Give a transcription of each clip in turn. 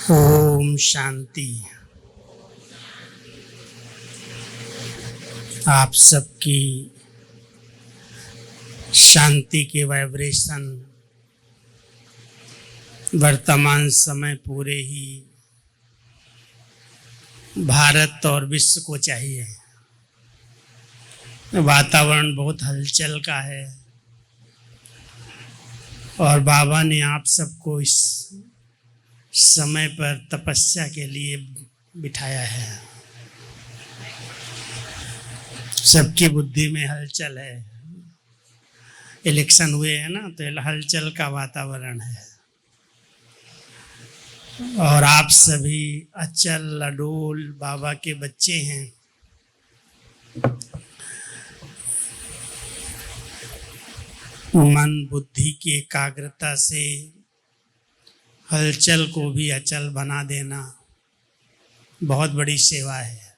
ओम शांति। आप सबकी शांति के वाइब्रेशन वर्तमान समय पूरे ही भारत और विश्व को चाहिए। वातावरण बहुत हलचल का है और बाबा ने आप सबको इस समय पर तपस्या के लिए बिठाया है। सबकी बुद्धि में हलचल है। इलेक्शन हुए हैं ना, तो हलचल का वातावरण है और आप सभी अचल अडोल बाबा के बच्चे हैं। मन बुद्धि की एकाग्रता से हलचल को भी अचल बना देना बहुत बड़ी सेवा है।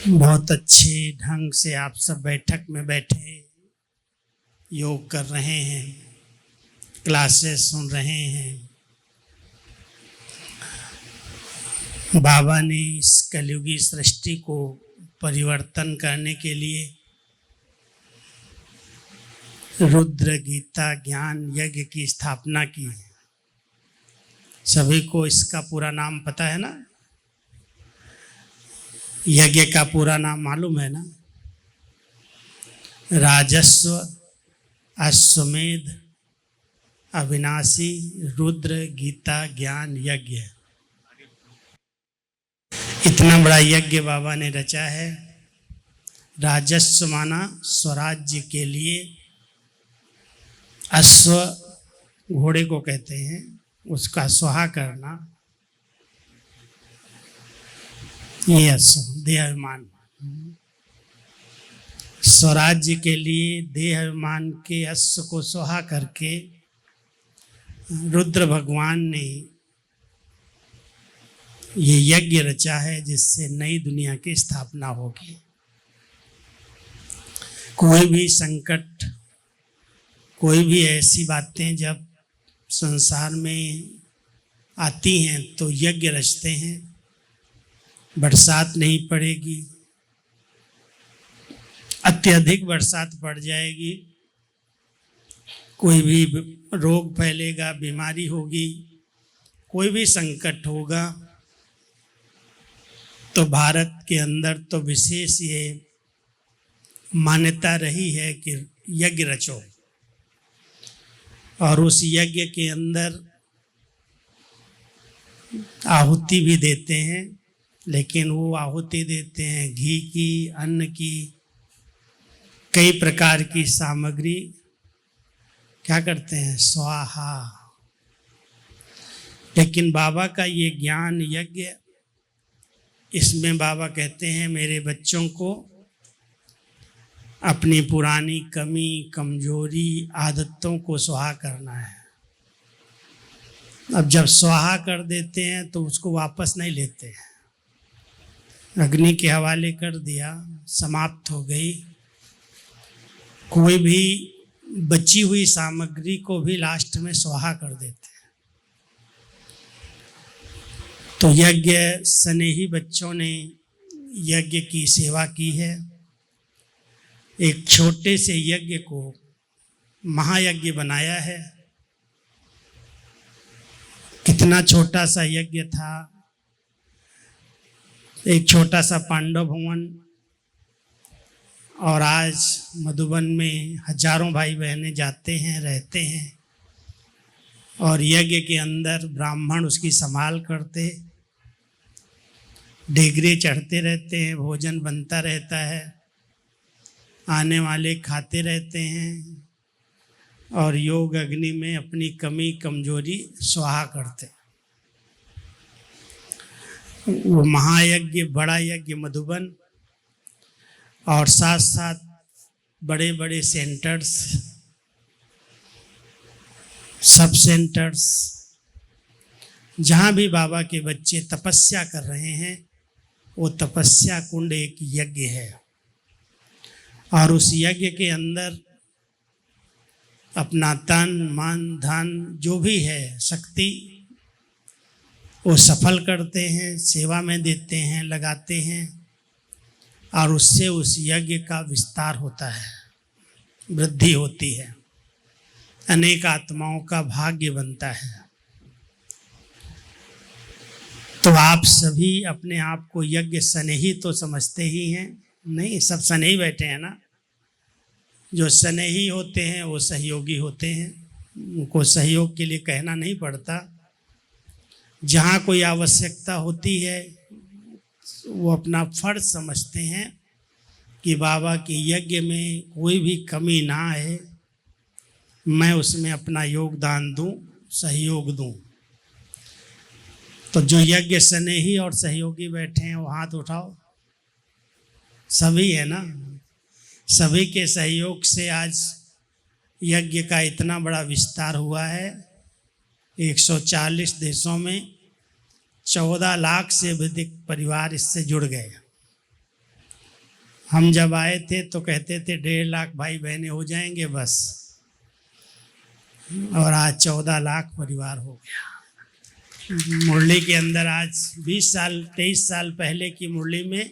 बहुत अच्छे ढंग से आप सब बैठक में बैठे योग कर रहे हैं, क्लासेस सुन रहे हैं। बाबा ने इस कलयुगी सृष्टि को परिवर्तन करने के लिए रुद्र गीता ज्ञान यज्ञ की स्थापना की। सभी को इसका पूरा नाम पता है ना? यज्ञ का पूरा नाम मालूम है ना? राजस्व अश्वमेध अविनाशी रुद्र गीता ज्ञान यज्ञ। इतना बड़ा यज्ञ बाबा ने रचा है। राजस्व माना स्वराज्य के लिए, अश्व घोड़े को कहते हैं, उसका स्वाहा करना, ये अश्व देहाभिमान। स्वराज्य के लिए देहाभिमान के अश्व को स्वाहा करके रुद्र भगवान ने ये यज्ञ रचा है, जिससे नई दुनिया की स्थापना होगी। कोई भी संकट, कोई भी ऐसी बातें जब संसार में आती हैं तो यज्ञ रचते हैं। बरसात नहीं पड़ेगी, अत्यधिक बरसात पड़ जाएगी, कोई भी रोग फैलेगा, बीमारी होगी, कोई भी संकट होगा, तो भारत के अंदर तो विशेष ये मान्यता रही है कि यज्ञ रचो। और उस यज्ञ के अंदर आहुति भी देते हैं, लेकिन वो आहुति देते हैं घी की, अन्न की, कई प्रकार की सामग्री क्या करते हैं, स्वाहा। लेकिन बाबा का ये ज्ञान यज्ञ, इसमें बाबा कहते हैं मेरे बच्चों को अपनी पुरानी कमी, कमजोरी, आदतों को स्वाहा करना है। अब जब स्वाहा कर देते हैं तो उसको वापस नहीं लेते हैं। अग्नि के हवाले कर दिया, समाप्त हो गई। कोई भी बची हुई सामग्री को भी लास्ट में स्वाहा कर देते हैं। तो यज्ञ स्नेही बच्चों ने यज्ञ की सेवा की है। एक छोटे से यज्ञ को महायज्ञ बनाया है। कितना छोटा सा यज्ञ था। एक छोटा सा पांडव भवन, और आज मधुबन में हजारों भाई बहनें जाते हैं, रहते हैं, और यज्ञ के अंदर ब्राह्मण उसकी संभाल करते, डेगरे चढ़ते रहते हैं, भोजन बनता रहता है, आने वाले खाते रहते हैं, और योग अग्नि में अपनी कमी कमजोरी स्वाहा करते। वो महायज्ञ, बड़ा यज्ञ मधुबन, और साथ साथ बड़े बड़े सेंटर्स, सब सेंटर्स, जहाँ भी बाबा के बच्चे तपस्या कर रहे हैं, वो तपस्या कुंड एक यज्ञ है। और उस यज्ञ के अंदर अपना तन मन धन जो भी है शक्ति वो सफल करते हैं, सेवा में देते हैं, लगाते हैं, और उससे उस यज्ञ का विस्तार होता है, वृद्धि होती है, अनेक आत्माओं का भाग्य बनता है। तो आप सभी अपने आप को यज्ञ स्नेही तो समझते ही हैं, नहीं सब स्नेही बैठे हैं ना। जो स्नेही होते हैं वो सहयोगी होते हैं, उनको सहयोग के लिए कहना नहीं पड़ता। जहाँ कोई आवश्यकता होती है वो अपना फर्ज समझते हैं कि बाबा के यज्ञ में कोई भी कमी ना आए, मैं उसमें अपना योगदान दूं, सहयोग दूं। तो जो यज्ञ स्नेही और सहयोगी बैठे हैं वो हाथ उठाओ। सभी है ना, सभी के सहयोग से आज यज्ञ का इतना बड़ा विस्तार हुआ है। 140 देशों में 14 लाख से अधिक परिवार इससे जुड़ गए। हम जब आए थे तो कहते थे 1.5 लाख भाई बहनें हो जाएंगे बस, और आज 14 लाख परिवार हो गया। मुरली के अंदर आज 23 साल पहले की मुरली में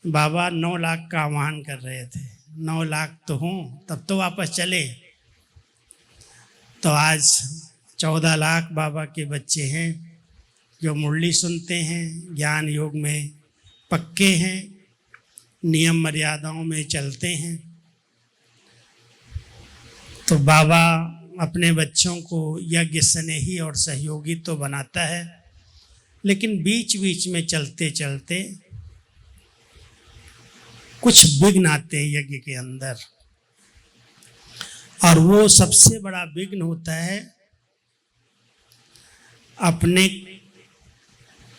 बाबा 9 लाख का आह्वान कर रहे थे। 9 लाख तो हों तब तो वापस चले। तो आज 14 लाख बाबा के बच्चे हैं जो मुरली सुनते हैं, ज्ञान योग में पक्के हैं, नियम मर्यादाओं में चलते हैं। तो बाबा अपने बच्चों को यज्ञ स्नेही और सहयोगी तो बनाता है, लेकिन बीच बीच में चलते चलते कुछ विघ्न आते हैं यज्ञ के अंदर, और वो सबसे बड़ा विघ्न होता है अपने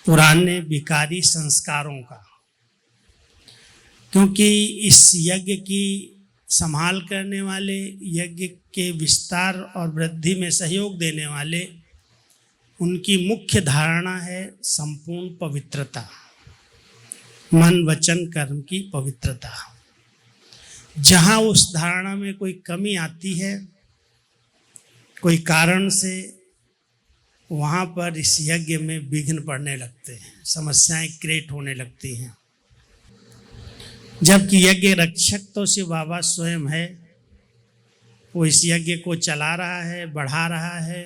पुराने विकारी संस्कारों का। क्योंकि इस यज्ञ की संभाल करने वाले, यज्ञ के विस्तार और वृद्धि में सहयोग देने वाले, उनकी मुख्य धारणा है संपूर्ण पवित्रता, मन वचन कर्म की पवित्रता। जहाँ उस धारणा में कोई कमी आती है कोई कारण से, वहाँ पर इस यज्ञ में विघ्न पड़ने लगते हैं, समस्याएं क्रिएट होने लगती हैं। जबकि यज्ञ रक्षक तो शिव बाबा स्वयं है, वो इस यज्ञ को चला रहा है, बढ़ा रहा है,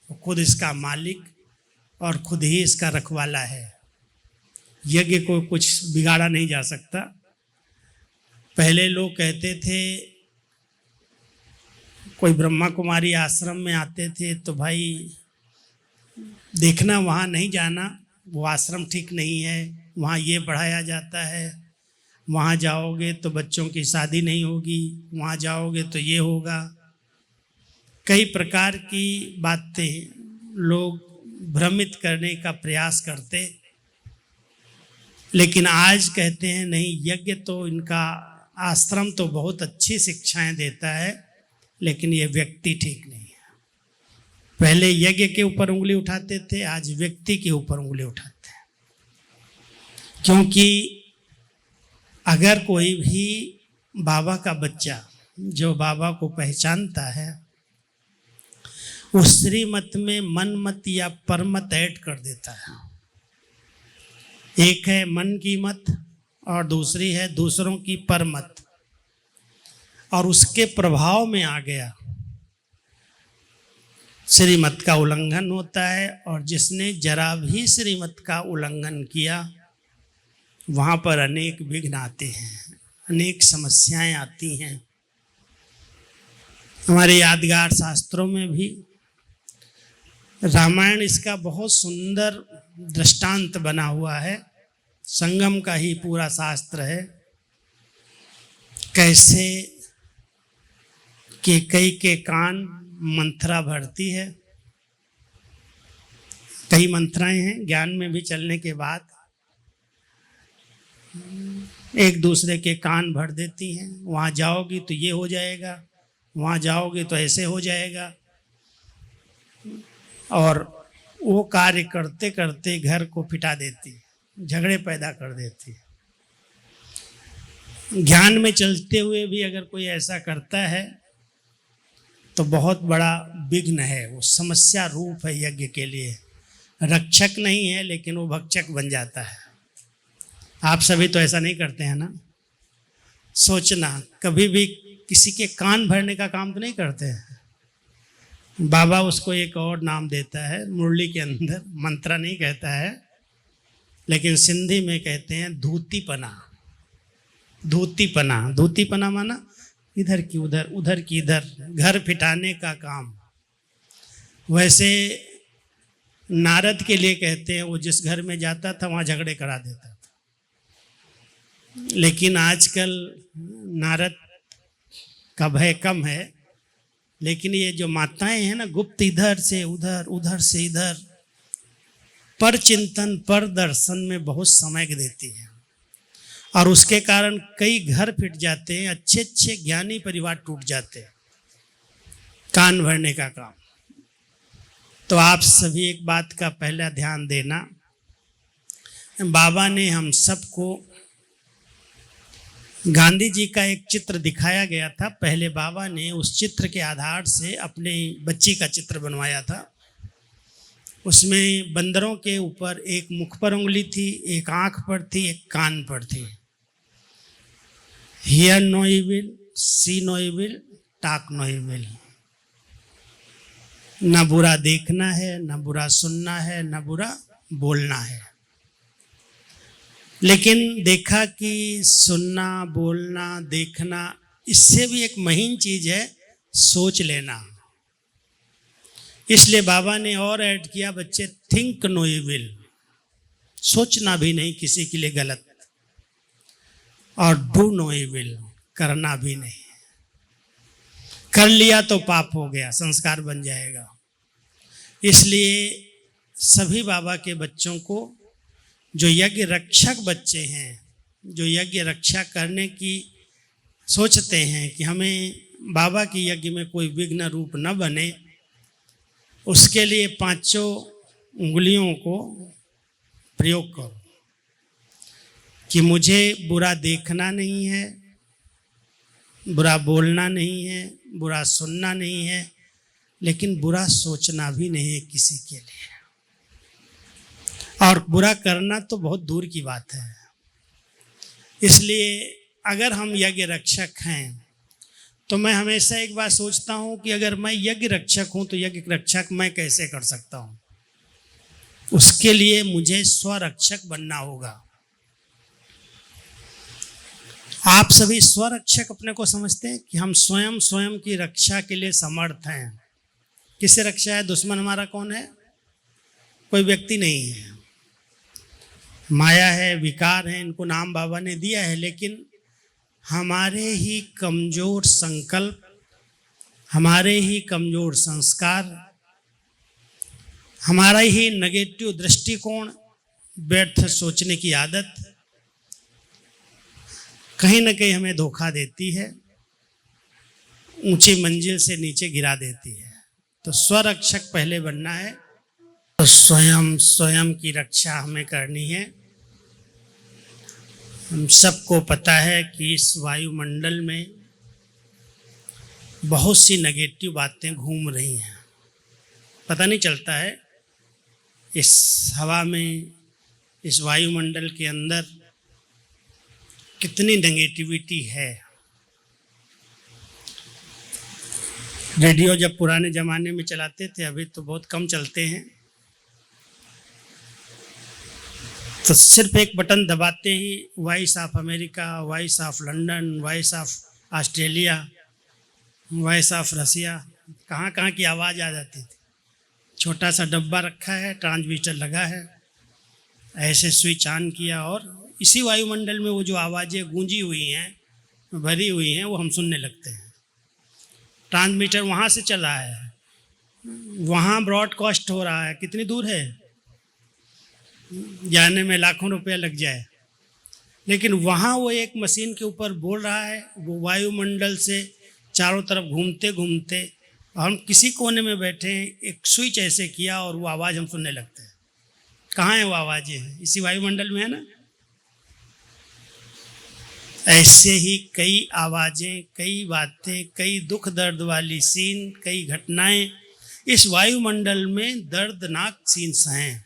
वो खुद इसका मालिक और खुद ही इसका रखवाला है। यज्ञ को कुछ बिगाड़ा नहीं जा सकता। पहले लोग कहते थे, कोई ब्रह्मा कुमारी आश्रम में आते थे तो भाई देखना वहाँ नहीं जाना, वो आश्रम ठीक नहीं है, वहाँ ये पढ़ाया जाता है, वहाँ जाओगे तो बच्चों की शादी नहीं होगी, वहाँ जाओगे तो ये होगा। कई प्रकार की बातें लोग भ्रमित करने का प्रयास करते, लेकिन आज कहते हैं नहीं, यज्ञ तो इनका आश्रम तो बहुत अच्छी शिक्षाएं देता है, लेकिन ये व्यक्ति ठीक नहीं है। पहले यज्ञ के ऊपर उंगली उठाते थे, आज व्यक्ति के ऊपर उंगली उठाते हैं। क्योंकि अगर कोई भी बाबा का बच्चा जो बाबा को पहचानता है, उस श्रीमत में मन मत या परमत ऐड कर देता है। एक है मन की मत और दूसरी है दूसरों की परमत, और उसके प्रभाव में आ गया, श्रीमत का उल्लंघन होता है। और जिसने जरा भी श्रीमत का उल्लंघन किया, वहाँ पर अनेक विघ्न आते हैं, अनेक समस्याएं आती हैं। हमारे यादगार शास्त्रों में भी रामायण इसका बहुत सुंदर दृष्टांत बना हुआ है। संगम का ही पूरा शास्त्र है, कैसे कैकेयी के कान मंथरा भरती है। कई मंथराएं हैं, ज्ञान में भी चलने के बाद एक दूसरे के कान भर देती हैं। वहाँ जाओगी तो ये हो जाएगा, वहाँ जाओगे तो ऐसे हो जाएगा, और वो कार्य करते करते घर को पिटा देती, झगड़े पैदा कर देती। ज्ञान में चलते हुए भी अगर कोई ऐसा करता है तो बहुत बड़ा विघ्न है, वो समस्या रूप है यज्ञ के लिए। रक्षक नहीं है लेकिन वो भक्षक बन जाता है। आप सभी तो ऐसा नहीं करते हैं ना? सोचना, कभी भी किसी के कान भरने का काम तो नहीं करते हैं। बाबा उसको एक और नाम देता है, मुरली के अंदर मंत्रा नहीं कहता है, लेकिन सिंधी में कहते हैं धूतीपना। धूतीपना, धूतीपना माना इधर की उधर, उधर की इधर, घर फिटाने का काम। वैसे नारद के लिए कहते हैं, वो जिस घर में जाता था वहाँ झगड़े करा देता था। लेकिन आजकल नारद का भय कम है, लेकिन ये जो माताएं हैं ना, गुप्त इधर से उधर, उधर से इधर, पर चिंतन पर दर्शन में बहुत समय देती हैं, और उसके कारण कई घर फिट जाते हैं, अच्छे अच्छे ज्ञानी परिवार टूट जाते हैं, कान भरने का काम। तो आप सभी एक बात का पहला ध्यान देना, बाबा ने हम सबको, गांधी जी का एक चित्र दिखाया गया था। पहले बाबा ने उस चित्र के आधार से अपने बच्ची का चित्र बनवाया था। उसमें बंदरों के ऊपर एक मुख पर उंगली थी, एक आंख पर थी, एक कान पर थी। Hear no evil, see no evil, talk no evil. न बुरा देखना है, न बुरा सुनना है, न बुरा बोलना है। लेकिन देखा कि सुनना, बोलना, देखना, इससे भी एक महीन चीज है सोच लेना। इसलिए बाबा ने और ऐड किया, बच्चे थिंक नो इविल, सोचना भी नहीं किसी के लिए गलत, और डू नो इविल, करना भी नहीं। कर लिया तो पाप हो गया, संस्कार बन जाएगा। इसलिए सभी बाबा के बच्चों को, जो यज्ञ रक्षक बच्चे हैं, जो यज्ञ रक्षा करने की सोचते हैं कि हमें बाबा की यज्ञ में कोई विघ्न रूप न बने, उसके लिए पांचों उंगलियों को प्रयोग करो कि मुझे बुरा देखना नहीं है, बुरा बोलना नहीं है, बुरा सुनना नहीं है, लेकिन बुरा सोचना भी नहीं है किसी के लिए। और बुरा करना तो बहुत दूर की बात है। इसलिए अगर हम यज्ञ रक्षक हैं तो मैं हमेशा एक बात सोचता हूं कि अगर मैं यज्ञ रक्षक हूं तो यज्ञ रक्षक मैं कैसे कर सकता हूं? उसके लिए मुझे स्वरक्षक बनना होगा। आप सभी स्वरक्षक अपने को समझते हैं कि हम स्वयं स्वयं की रक्षा के लिए समर्थ हैं। किससे रक्षा है? दुश्मन हमारा कौन है? कोई व्यक्ति नहीं है, माया है, विकार है, इनको नाम बाबा ने दिया है। लेकिन हमारे ही कमजोर संकल्प, हमारे ही कमजोर संस्कार, हमारा ही नेगेटिव दृष्टिकोण, व्यर्थ सोचने की आदत कहीं ना कहीं हमें धोखा देती है, ऊंची मंजिल से नीचे गिरा देती है। तो स्वरक्षक पहले बनना है, तो स्वयं स्वयं की रक्षा हमें करनी है। हम सबको पता है कि इस वायुमंडल में बहुत सी नेगेटिव बातें घूम रही हैं, पता नहीं चलता है। इस हवा में, इस वायुमंडल के अंदर कितनी नेगेटिविटी है। रेडियो जब पुराने ज़माने में चलाते थे, अभी तो बहुत कम चलते हैं, तो सिर्फ एक बटन दबाते ही voice of America, voice of London, voice of Australia, voice of Russia, कहाँ कहाँ की आवाज़ आ जाती थी। छोटा सा डब्बा रखा है, ट्रांसमीटर लगा है, ऐसे स्विच ऑन किया और इसी वायुमंडल में वो जो आवाज़ें गूंजी हुई हैं, भरी हुई हैं, वो हम सुनने लगते हैं। ट्रांसमीटर वहाँ से चला है, वहाँ ब्रॉडकास्ट हो रहा है, कितनी दूर है, जाने में लाखों रुपया लग जाए, लेकिन वहाँ वो एक मशीन के ऊपर बोल रहा है। वो वायुमंडल से चारों तरफ घूमते घूमते हम किसी कोने में बैठे हैं, एक स्विच ऐसे किया और वो आवाज़ हम सुनने लगते हैं। कहाँ है वो आवाज़ें? इसी वायुमंडल में है ना। ऐसे ही कई आवाज़ें, कई बातें, कई दुख दर्द वाली सीन, कई घटनाएं इस वायुमंडल में दर्दनाक सीन्स हैं।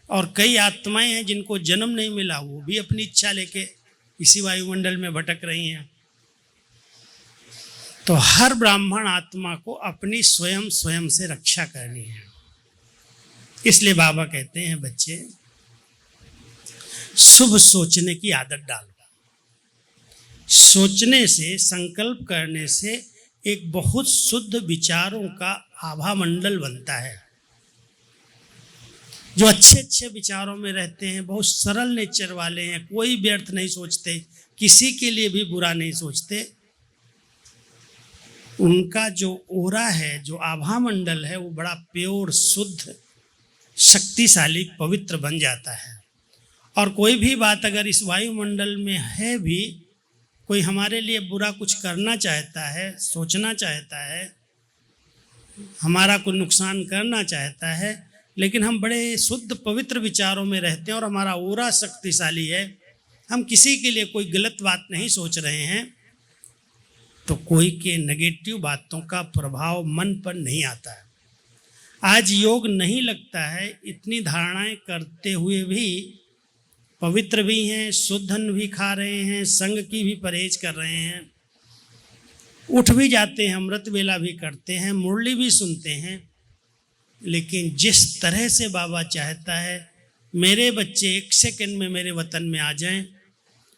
और कई आत्माएं हैं जिनको जन्म नहीं मिला, वो भी अपनी इच्छा लेके इसी वायुमंडल में भटक रही हैं। तो हर ब्राह्मण आत्मा को अपनी स्वयं स्वयं से रक्षा करनी है। इसलिए बाबा कहते हैं, बच्चे शुभ सोचने की आदत डालो। सोचने से, संकल्प करने से एक बहुत शुद्ध विचारों का आभा मंडल बनता है। जो अच्छे अच्छे विचारों में रहते हैं, बहुत सरल नेचर वाले हैं, कोई व्यर्थ नहीं सोचते, किसी के लिए भी बुरा नहीं सोचते, उनका जो ओरा है, जो आभा मंडल है, वो बड़ा प्योर, शुद्ध, शक्तिशाली, पवित्र बन जाता है। और कोई भी बात अगर इस वायुमंडल में है भी, कोई हमारे लिए बुरा कुछ करना चाहता है, सोचना चाहता है, हमारा कोई नुकसान करना चाहता है, लेकिन हम बड़े शुद्ध पवित्र विचारों में रहते हैं और हमारा ओरा शक्तिशाली है, हम किसी के लिए कोई गलत बात नहीं सोच रहे हैं, तो कोई के नेगेटिव बातों का प्रभाव मन पर नहीं आता है। आज योग नहीं लगता है, इतनी धारणाएं करते हुए भी पवित्र भी हैं, शुद्धन भी खा रहे हैं, संग की भी परहेज कर रहे हैं, उठ भी जाते हैं, अमृत वेला भी करते हैं, मुरली भी सुनते हैं, लेकिन जिस तरह से बाबा चाहता है मेरे बच्चे एक सेकंड में मेरे वतन में आ जाएं,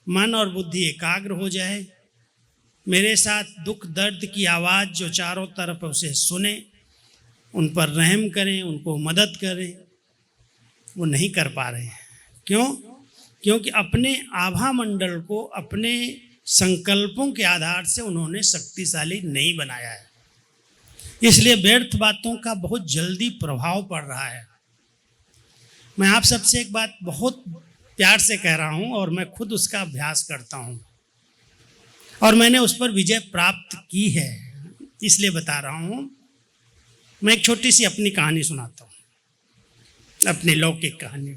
मन और बुद्धि एकाग्र हो जाए, मेरे साथ दुख दर्द की आवाज़ जो चारों तरफ है उसे सुने, उन पर रहम करें, उनको मदद करें, वो नहीं कर पा रहे हैं। क्यों? क्योंकि अपने आभा मंडल को अपने संकल्पों के आधार से उन्होंने शक्तिशाली नहीं बनाया है। इसलिए व्यर्थ बातों का बहुत जल्दी प्रभाव पड़ रहा है। मैं आप सबसे एक बात बहुत प्यार से कह रहा हूँ और मैं खुद उसका अभ्यास करता हूँ और मैंने उस पर विजय प्राप्त की है, इसलिए बता रहा हूँ। मैं एक छोटी सी अपनी कहानी सुनाता हूँ, अपनी लौकिक कहानी।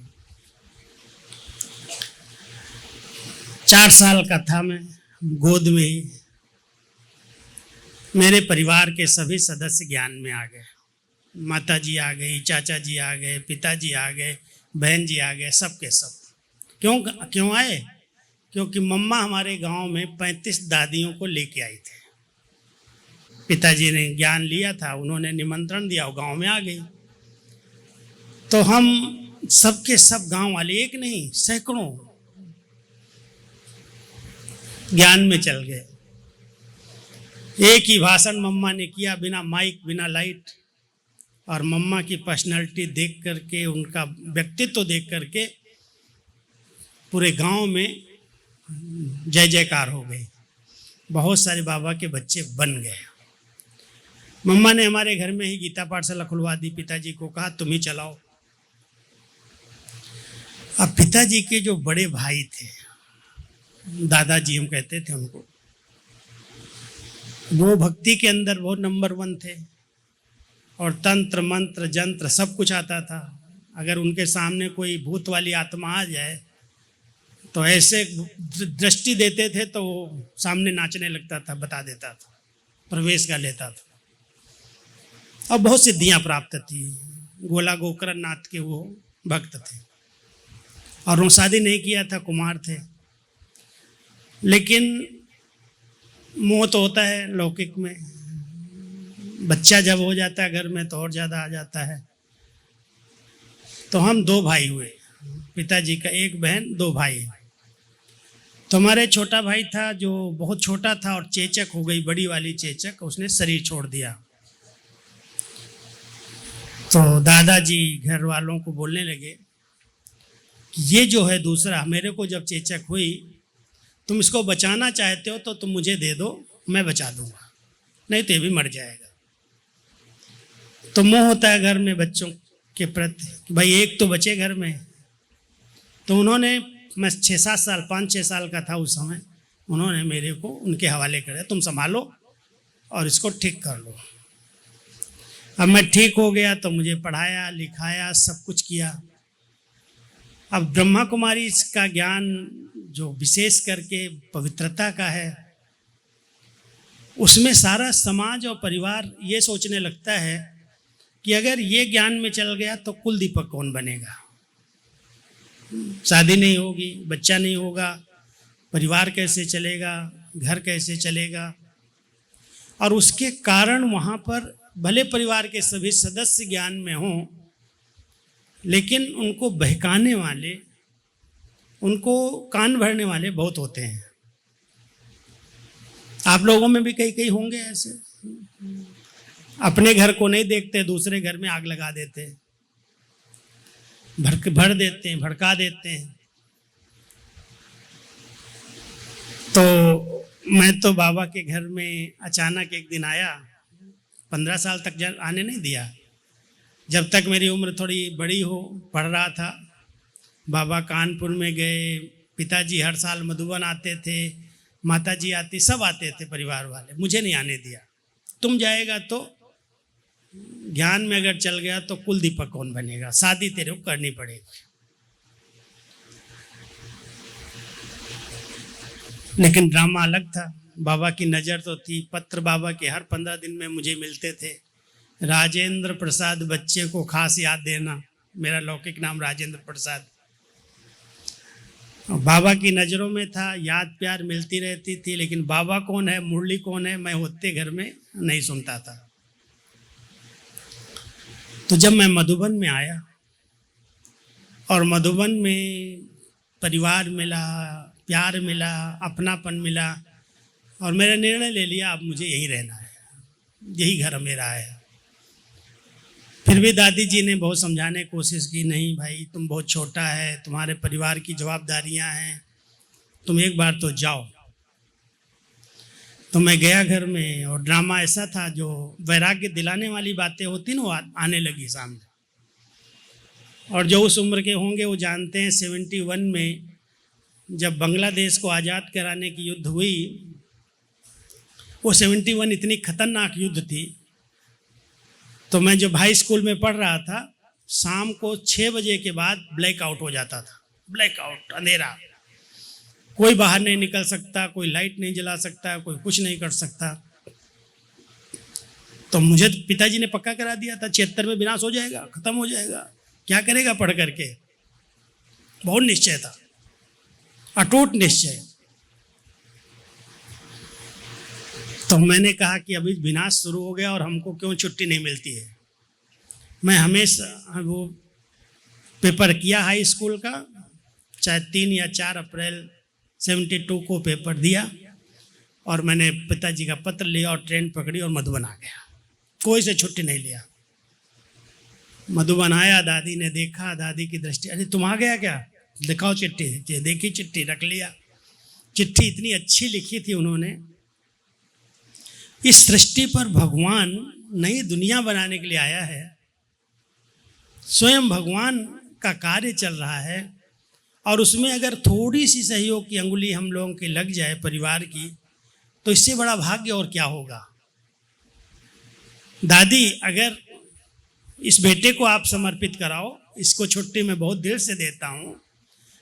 4 साल का था मैं, गोद में ही मेरे परिवार के सभी सदस्य ज्ञान में आ गए। माता जी आ गई, चाचा जी आ गए, पिताजी आ गए, बहन जी आ गए, सब के सब। क्यों आए? क्योंकि मम्मा हमारे गांव में 35 दादियों को लेके आई थी। पिताजी ने ज्ञान लिया था, उन्होंने निमंत्रण दिया, वो गांव में आ गई। तो हम सबके सब गांव वाले, एक नहीं सैकड़ों, ज्ञान में चल गए। एक ही भाषण मम्मा ने किया, बिना माइक, बिना लाइट, और मम्मा की पर्सनालिटी देख करके, उनका व्यक्तित्व देख करके पूरे गांव में जय जयकार हो गई। बहुत सारे बाबा के बच्चे बन गए। मम्मा ने हमारे घर में ही गीता पाठशाला खुलवा दी, पिताजी को कहा तुम ही चलाओ। अब पिताजी के जो बड़े भाई थे, दादाजी हम कहते थे उनको, वो भक्ति के अंदर बहुत नंबर 1 थे और तंत्र मंत्र जंत्र सब कुछ आता था। अगर उनके सामने कोई भूत वाली आत्मा आ जाए तो ऐसे दृष्टि देते थे तो वो सामने नाचने लगता था, बता देता था, प्रवेश कर लेता था। और बहुत सिद्धियां प्राप्त थी। गोला गोकर्ण नाथ के वो भक्त थे और वो शादी नहीं किया था, कुमार थे। लेकिन मोह तो होता है लौकिक में, बच्चा जब हो जाता है घर में तो और ज़्यादा आ जाता है। तो हम 2 भाई हुए, पिताजी का 1 बहन 2 भाई। तो हमारे छोटा भाई था जो बहुत छोटा था और चेचक हो गई, बड़ी वाली चेचक, उसने शरीर छोड़ दिया। तो दादाजी घर वालों को बोलने लगे कि ये जो है दूसरा, मेरे को जब चेचक हुई, तुम इसको बचाना चाहते हो तो तुम मुझे दे दो, मैं बचा दूंगा, नहीं तो ये भी मर जाएगा। तो मोह होता है घर में बच्चों के प्रति कि भाई एक तो बचे घर में। तो उन्होंने, मैं 6-7 साल, 5-6 साल का था उस समय, उन्होंने मेरे को उनके हवाले कर दिया, तुम संभालो और इसको ठीक कर लो। अब मैं ठीक हो गया तो मुझे पढ़ाया लिखाया, सब कुछ किया। अब ब्रह्मा कुमारी का ज्ञान जो विशेष करके पवित्रता का है, उसमें सारा समाज और परिवार ये सोचने लगता है कि अगर ये ज्ञान में चल गया तो कुल दीपक कौन बनेगा। शादी नहीं होगी, बच्चा नहीं होगा, परिवार कैसे चलेगा, घर कैसे चलेगा। और उसके कारण वहाँ पर भले परिवार के सभी सदस्य ज्ञान में हों, लेकिन उनको बहकाने वाले, उनको कान भरने वाले बहुत होते हैं। आप लोगों में भी कई कई होंगे ऐसे, अपने घर को नहीं देखते, दूसरे घर में आग लगा देते हैं, भर देते हैं, भड़का देते हैं। तो मैं तो बाबा के घर में अचानक एक दिन आया, 15 साल तक आने नहीं दिया। जब तक मेरी उम्र थोड़ी बड़ी हो, पढ़ रहा था, बाबा कानपुर में गए, पिताजी हर साल मधुबन आते थे, माताजी आती, सब आते थे परिवार वाले, मुझे नहीं आने दिया। तुम जाएगा तो ज्ञान में अगर चल गया तो कुल दीपक कौन बनेगा, शादी तेरे को करनी पड़ेगी। लेकिन ड्रामा अलग था, बाबा की नज़र तो थी। पत्र बाबा के हर 15 दिन में मुझे मिलते थे। राजेंद्र प्रसाद, बच्चे को खास याद देना, मेरा लौकिक नाम राजेंद्र प्रसाद। बाबा की नज़रों में था, याद प्यार मिलती रहती थी, लेकिन बाबा कौन है, मुरली कौन है, मैं होते घर में नहीं सुनता था। तो जब मैं मधुबन में आया और मधुबन में परिवार मिला, प्यार मिला, अपनापन मिला, और मेरा निर्णय ले लिया अब मुझे यहीं रहना है, यही घर मेरा है। फिर भी दादी जी ने बहुत समझाने की कोशिश की, नहीं भाई तुम बहुत छोटा है, तुम्हारे परिवार की जवाबदारियां हैं, तुम एक बार तो जाओ। तो मैं गया घर में, और ड्रामा ऐसा था जो वैराग्य दिलाने वाली बातें होती ना, वो आने लगी सामने। और जो उस उम्र के होंगे वो जानते हैं, 71 में जब बांग्लादेश को आज़ाद कराने की युद्ध हुई, वो 71 इतनी खतरनाक युद्ध थी। तो मैं जब हाई स्कूल में पढ़ रहा था, शाम को 6 बजे के बाद ब्लैकआउट हो जाता था। ब्लैकआउट, अंधेरा, कोई बाहर नहीं निकल सकता, कोई लाइट नहीं जला सकता, कोई कुछ नहीं कर सकता। तो मुझे पिताजी ने पक्का करा दिया था 76 में विनाश हो जाएगा, खत्म हो जाएगा, क्या करेगा पढ़ करके। बहुत निश्चय था, अटूट निश्चय। तो मैंने कहा कि अभी विनाश शुरू हो गया और हमको क्यों छुट्टी नहीं मिलती है। मैं हमेशा वो पेपर किया हाई स्कूल का, चाहे 3 या 4 अप्रैल 72 को पेपर दिया, और मैंने पिताजी का पत्र लिया और ट्रेन पकड़ी और मधुबन आ गया। कोई से छुट्टी नहीं लिया। मधुबन आया, दादी ने देखा, दादी की दृष्टि, अरे तुम आ गया क्या, दिखाओ चिट्ठी। देखी चिट्ठी, रख लिया। चिट्ठी इतनी अच्छी लिखी थी उन्होंने, इस सृष्टि पर भगवान नई दुनिया बनाने के लिए आया है, स्वयं भगवान का कार्य चल रहा है, और उसमें अगर थोड़ी सी सहयोग की अंगुली हम लोगों की लग जाए परिवार की, तो इससे बड़ा भाग्य और क्या होगा। दादी, अगर इस बेटे को आप समर्पित कराओ, इसको छुट्टी मैं बहुत देर से देता हूँ,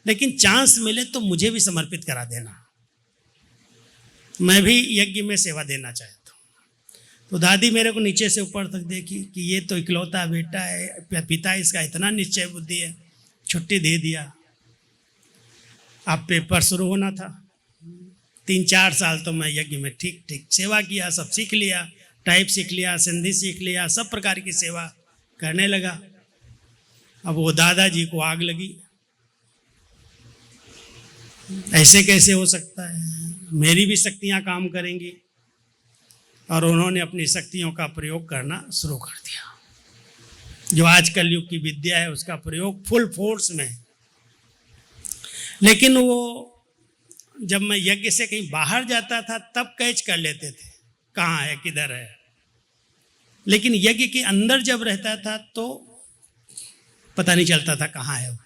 लेकिन चांस मिले तो मुझे भी समर्पित करा देना, मैं भी यज्ञ में सेवा देना चाहता हूँ। तो दादी मेरे को नीचे से ऊपर तक देखी कि ये तो इकलौता बेटा है, पिता इसका इतना निश्चय बुद्धि है, छुट्टी दे दिया। अब पेपर शुरू होना था। 3-4 साल तो मैं यज्ञ में ठीक ठीक सेवा किया, सब सीख लिया, टाइप सीख लिया, सिंधी सीख लिया, सब प्रकार की सेवा करने लगा। अब वो दादाजी को आग लगी, ऐसे कैसे हो सकता है, मेरी भी शक्तियां काम करेंगी। और उन्होंने अपनी शक्तियों का प्रयोग करना शुरू कर दिया। जो आज कलयुग की विद्या है उसका प्रयोग फुल फोर्स में। लेकिन वो जब मैं यज्ञ से कहीं बाहर जाता था तब कैच कर लेते थे, कहाँ है, किधर है। लेकिन यज्ञ के अंदर जब रहता था तो पता नहीं चलता था कहाँ है।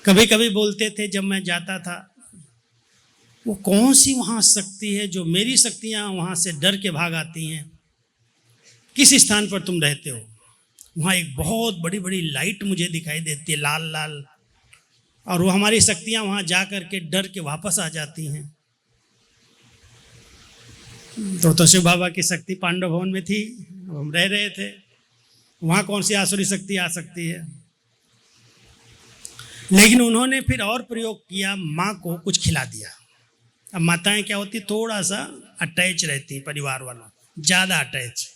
कभी कभी बोलते थे जब मैं जाता था, वो कौन सी वहाँ शक्ति है जो मेरी शक्तियाँ वहाँ से डर के भाग आती हैं, किस स्थान पर तुम रहते हो। वहाँ एक बहुत बड़ी बड़ी लाइट मुझे दिखाई देती है, लाल लाल, और वो हमारी शक्तियाँ वहाँ जा कर के डर के वापस आ जाती हैं। तो शिव बाबा की शक्ति पांडव भवन में थी, हम रह रहे थे, वहाँ कौन सी आसुरी शक्ति आ सकती है। लेकिन उन्होंने फिर और प्रयोग किया, माँ को कुछ खिला दिया। अब माताएं क्या होती, थोड़ा सा अटैच रहती परिवार वालों, ज़्यादा अटैच,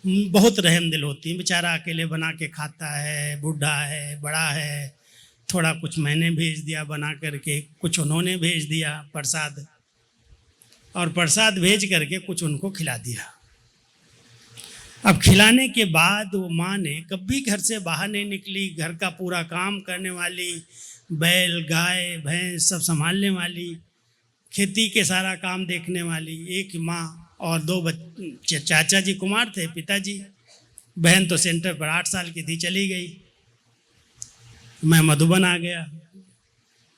बहुत रहम दिल होती हैं। बेचारा अकेले बना के खाता है, बूढ़ा है, बड़ा है, थोड़ा कुछ मैंने भेज दिया बना करके, कुछ उन्होंने भेज दिया प्रसाद, और प्रसाद भेज करके कुछ उनको खिला दिया। अब खिलाने के बाद वो माँ ने कभी घर से बाहर नहीं निकली, घर का पूरा काम करने वाली, बैल गाय भैंस सब संभालने वाली, खेती के सारा काम देखने वाली एक माँ, और 2 बच्चे, चाचा जी कुमार थे, पिताजी, बहन तो सेंटर पर 8 साल की थी, चली गई। मैं मधुबन आ गया।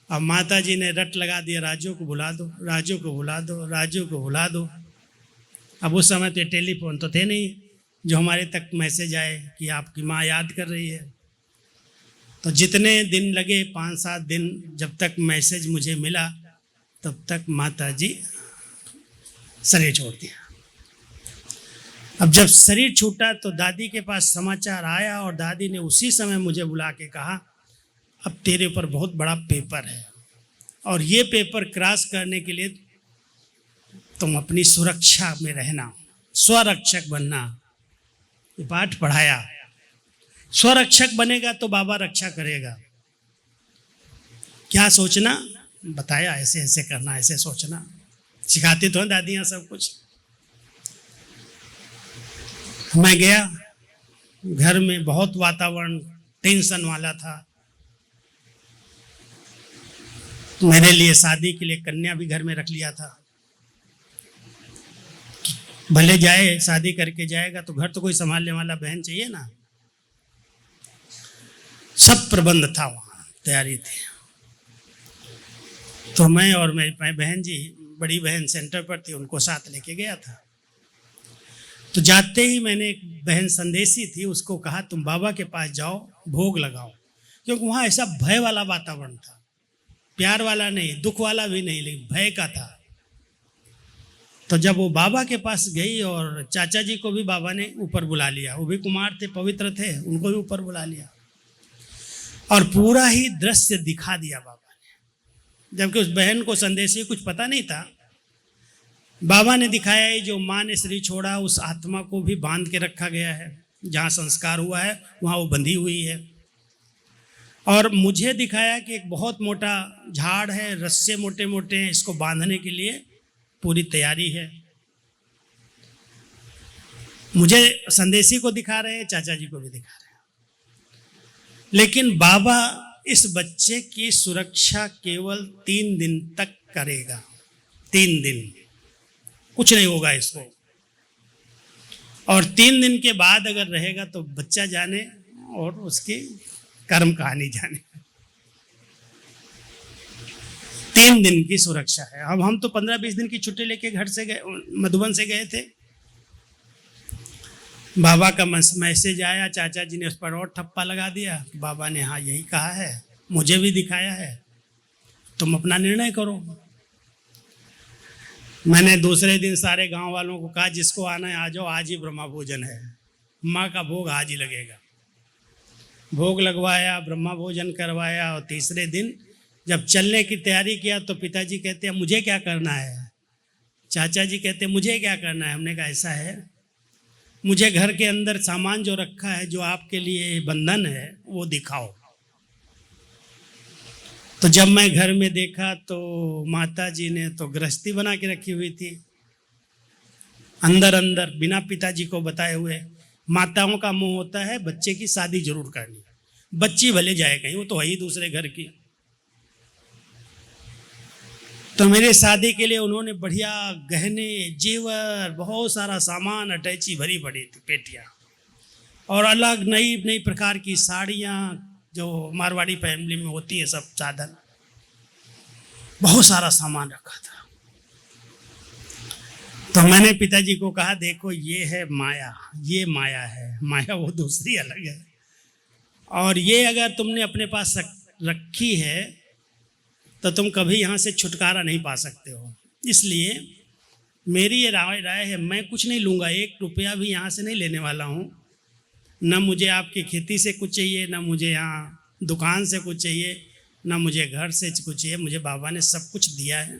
अब माता जी ने रट लगा दिया, राजू को बुला दो, राजू को बुला दो, राजू को बुला दो। अब उस समय तो टेलीफोन तो थे नहीं जो हमारे तक मैसेज आए कि आपकी माँ याद कर रही है। तो जितने दिन लगे, 5-7 दिन, जब तक मैसेज मुझे मिला तब तक माता जी शरीर छोड़ दिया। अब जब शरीर छूटा तो दादी के पास समाचार आया, और दादी ने उसी समय मुझे बुला के कहा, अब तेरे ऊपर बहुत बड़ा पेपर है, और ये पेपर क्रॉस करने के लिए तुम अपनी सुरक्षा में रहना, स्वरक्षक बनना। ये पाठ पढ़ाया, स्वरक्षक बनेगा तो बाबा रक्षा करेगा। क्या सोचना, बताया, ऐसे ऐसे करना, ऐसे सोचना, सिखाती तो हैं दादियाँ सब कुछ। मैं गया, घर में बहुत वातावरण टेंशन वाला था। मेरे लिए शादी के लिए कन्या भी घर में रख लिया था, भले जाए शादी करके जाएगा तो घर तो कोई संभालने वाला बहन चाहिए ना। सब प्रबंध था, वहाँ तैयारी थी। तो मैं और मेरी बहन जी, बड़ी बहन सेंटर पर थी, उनको साथ लेके गया था। तो जाते ही मैंने एक बहन संदेशी थी, उसको कहा तुम बाबा के पास जाओ, भोग लगाओ, क्योंकि वहाँ ऐसा भय वाला वातावरण था, प्यार वाला नहीं, दुख वाला भी नहीं, लेकिन भय का था। तो जब वो बाबा के पास गई, और चाचा जी को भी बाबा ने ऊपर बुला लिया, वो भी कुमार थे, पवित्र थे, उनको भी ऊपर बुला लिया, और पूरा ही दृश्य दिखा दिया बाबा ने। जबकि उस बहन को संदेशी कुछ पता नहीं था, बाबा ने दिखाया, जो माँ ने शरीर छोड़ा उस आत्मा को भी बांध के रखा गया है, जहाँ संस्कार हुआ है वहाँ वो बंधी हुई है। और मुझे दिखाया कि एक बहुत मोटा झाड़ है, रस्से मोटे मोटे हैं, इसको बांधने के लिए पूरी तैयारी है। मुझे संदेशी को दिखा रहे हैं, चाचा जी को भी दिखा रहे हैं, लेकिन बाबा इस बच्चे की सुरक्षा केवल 3 दिन तक करेगा। 3 दिन कुछ नहीं होगा इसको, और 3 दिन के बाद अगर रहेगा तो बच्चा जाने और उसकी कर्म कहानी जाने। 3 दिन की सुरक्षा है। अब हम तो 15-20 दिन की छुट्टी लेके घर से गए, मधुबन से गए थे। बाबा का मैसेज आया, चाचा जी ने उस पर और ठप्पा लगा दिया। बाबा ने हाँ यही कहा है, मुझे भी दिखाया है, तुम अपना निर्णय करो। मैंने दूसरे दिन सारे गांव वालों को कहा, जिसको आना है आ जाओ, आज ही ब्रह्मा भोजन है, माँ का भोग आज ही लगेगा। भोग लगवाया, ब्रह्मा भोजन करवाया, और तीसरे दिन जब चलने की तैयारी किया तो पिताजी कहते हैं मुझे क्या करना है, चाचा जी कहते हैं मुझे क्या करना है। हमने कहा ऐसा है, मुझे घर के अंदर सामान जो रखा है, जो आपके लिए बंधन है, वो दिखाओ। तो जब मैं घर में देखा तो माता जी ने तो गृहस्थी बना के रखी हुई थी, अंदर अंदर बिना पिताजी को बताए हुए। माताओं का मुंह होता है बच्चे की शादी जरूर करनी, बच्ची भले जाए कहीं, वो तो है ही दूसरे घर की। तो मेरे शादी के लिए उन्होंने बढ़िया गहने, जेवर, बहुत सारा सामान, अटैची भरी पड़ी थी, पेटियाँ, और अलग नई नई प्रकार की साड़ियाँ जो मारवाड़ी फैमिली में होती है, सब साधन, बहुत सारा सामान रखा था। तो मैंने पिताजी को कहा, देखो ये है माया, ये माया है, माया वो दूसरी अलग है। और ये अगर तुमने अपने पास रखी है तो तुम कभी यहाँ से छुटकारा नहीं पा सकते हो। इसलिए मेरी ये राय है, मैं कुछ नहीं लूँगा, 1 रुपया भी यहाँ से नहीं लेने वाला हूँ। न मुझे आपकी खेती से कुछ चाहिए, न मुझे यहाँ दुकान से कुछ चाहिए, न मुझे घर से कुछ चाहिए। मुझे बाबा ने सब कुछ दिया है।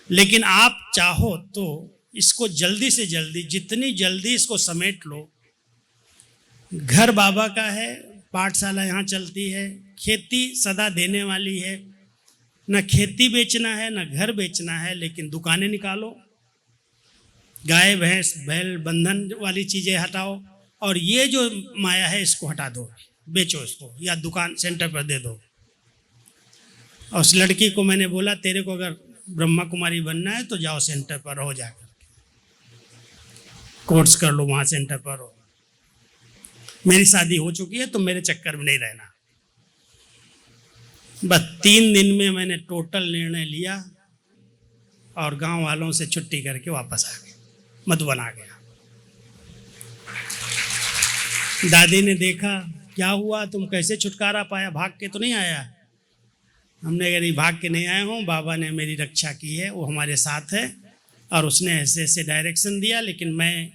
लेकिन आप चाहो तो इसको जल्दी से जल्दी, जितनी जल्दी इसको समेट लो। घर बाबा का है, पाठशाला यहाँ चलती है, खेती सदा देने वाली है। न खेती बेचना है, न घर बेचना है, लेकिन दुकानें निकालो, गाय भैंस बैल बंधन वाली चीज़ें हटाओ, और ये जो माया है इसको हटा दो, बेचो इसको, या दुकान सेंटर पर दे दो। और उस लड़की को मैंने बोला, तेरे को अगर ब्रह्मा कुमारी बनना है तो जाओ सेंटर पर रहो, जाकर कोर्स कर लो, वहाँ सेंटर पर रहो। मेरी शादी हो चुकी है तो मेरे चक्कर में नहीं रहना। बस 3 दिन में मैंने टोटल निर्णय लिया और गांव वालों से छुट्टी करके वापस आ गए, मधुबन आ गया। दादी ने देखा, क्या हुआ, तुम कैसे छुटकारा पाया, भाग के तो नहीं आया? हमने कहा, भाग के नहीं आया हूँ, बाबा ने मेरी रक्षा की है, वो हमारे साथ है और उसने ऐसे ऐसे डायरेक्शन दिया। लेकिन मैं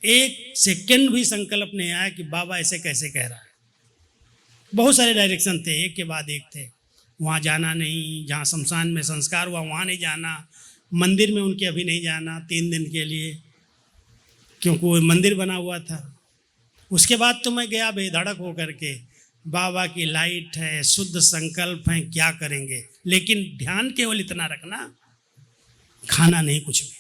1 सेकंड भी संकल्प नहीं आया कि बाबा ऐसे कैसे कह रहा है। बहुत सारे डायरेक्शन थे, एक के बाद एक थे। वहाँ जाना नहीं, जहाँ शमशान में संस्कार हुआ वहाँ नहीं जाना, मंदिर में उनके अभी नहीं जाना 3 दिन के लिए, क्योंकि वो मंदिर बना हुआ था। उसके बाद तो मैं गया बेधड़क होकर के, बाबा की लाइट है, शुद्ध संकल्प है, क्या करेंगे। लेकिन ध्यान केवल इतना रखना, खाना नहीं कुछ भी,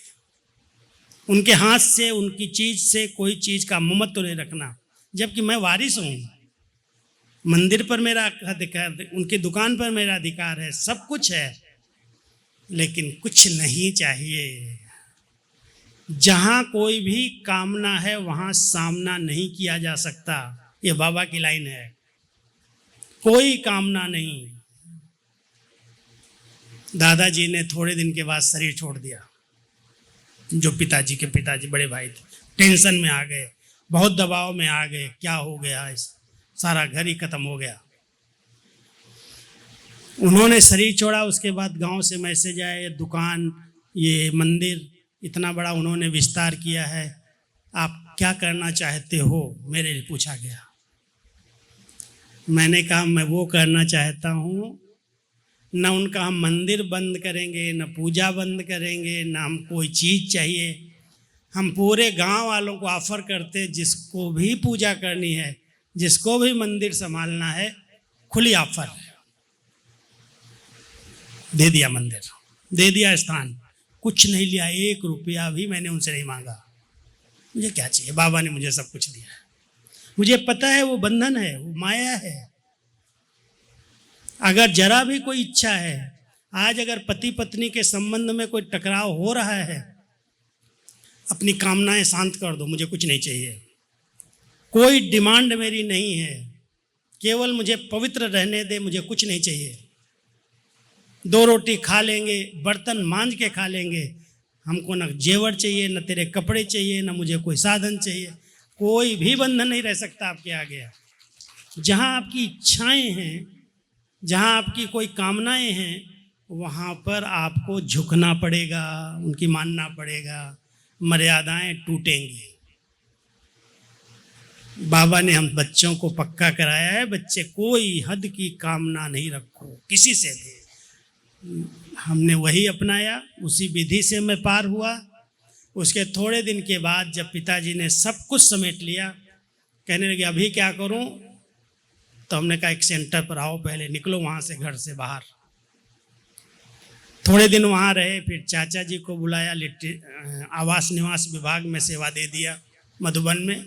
उनके हाथ से, उनकी चीज़ से कोई चीज़ का ममत्व तो नहीं रखना। जबकि मैं वारिस हूँ, मंदिर पर मेरा अधिकार, उनकी दुकान पर मेरा अधिकार है, सब कुछ है, लेकिन कुछ नहीं चाहिए। जहाँ कोई भी कामना है वहाँ सामना नहीं किया जा सकता। ये बाबा की लाइन है, कोई कामना नहीं। दादाजी ने थोड़े दिन के बाद शरीर छोड़ दिया। जो पिताजी के पिताजी बड़े भाई थे, टेंशन में आ गए, बहुत दबाव में आ गए, क्या हो गया, सारा घर ही खत्म हो गया। उन्होंने शरीर छोड़ा। उसके बाद गांव से मैसेज आए, दुकान, ये मंदिर इतना बड़ा उन्होंने विस्तार किया है, आप क्या करना चाहते हो, मेरे लिए पूछा गया। मैंने कहा, मैं वो करना चाहता हूँ, न उनका हम मंदिर बंद करेंगे, न पूजा बंद करेंगे, न हम कोई चीज़ चाहिए। हम पूरे गांव वालों को ऑफर करते, जिसको भी पूजा करनी है, जिसको भी मंदिर संभालना है, खुली ऑफर है। दे दिया मंदिर, दे दिया स्थान, कुछ नहीं लिया, 1 रुपया भी मैंने उनसे नहीं मांगा। मुझे क्या चाहिए, बाबा ने मुझे सब कुछ दिया है। मुझे पता है वो बंधन है, वो माया है। अगर जरा भी कोई इच्छा है, आज अगर पति पत्नी के संबंध में कोई टकराव हो रहा है, अपनी कामनाएं शांत कर दो, मुझे कुछ नहीं चाहिए, कोई डिमांड मेरी नहीं है, केवल मुझे पवित्र रहने दे, मुझे कुछ नहीं चाहिए। 2 रोटी खा लेंगे, बर्तन मांज के खा लेंगे, हमको न जेवर चाहिए, न तेरे कपड़े चाहिए, न मुझे कोई साधन चाहिए। कोई भी बंधन नहीं रह सकता आपके आगे। जहाँ आपकी इच्छाएं हैं, जहाँ आपकी कोई कामनाएं हैं, वहाँ पर आपको झुकना पड़ेगा, उनकी मानना पड़ेगा, मर्यादाएं टूटेंगी। बाबा ने हम बच्चों को पक्का कराया है, बच्चे कोई हद की कामना नहीं रखो किसी से भी। हमने वही अपनाया, उसी विधि से मैं पार हुआ। उसके थोड़े दिन के बाद जब पिताजी ने सब कुछ समेट लिया, कहने लगे अभी क्या करूं, तो हमने कहा एक सेंटर पर आओ, पहले निकलो वहाँ से, घर से बाहर। थोड़े दिन वहाँ रहे, फिर चाचा जी को बुलाया, आवास निवास विभाग में सेवा दे दिया मधुबन में।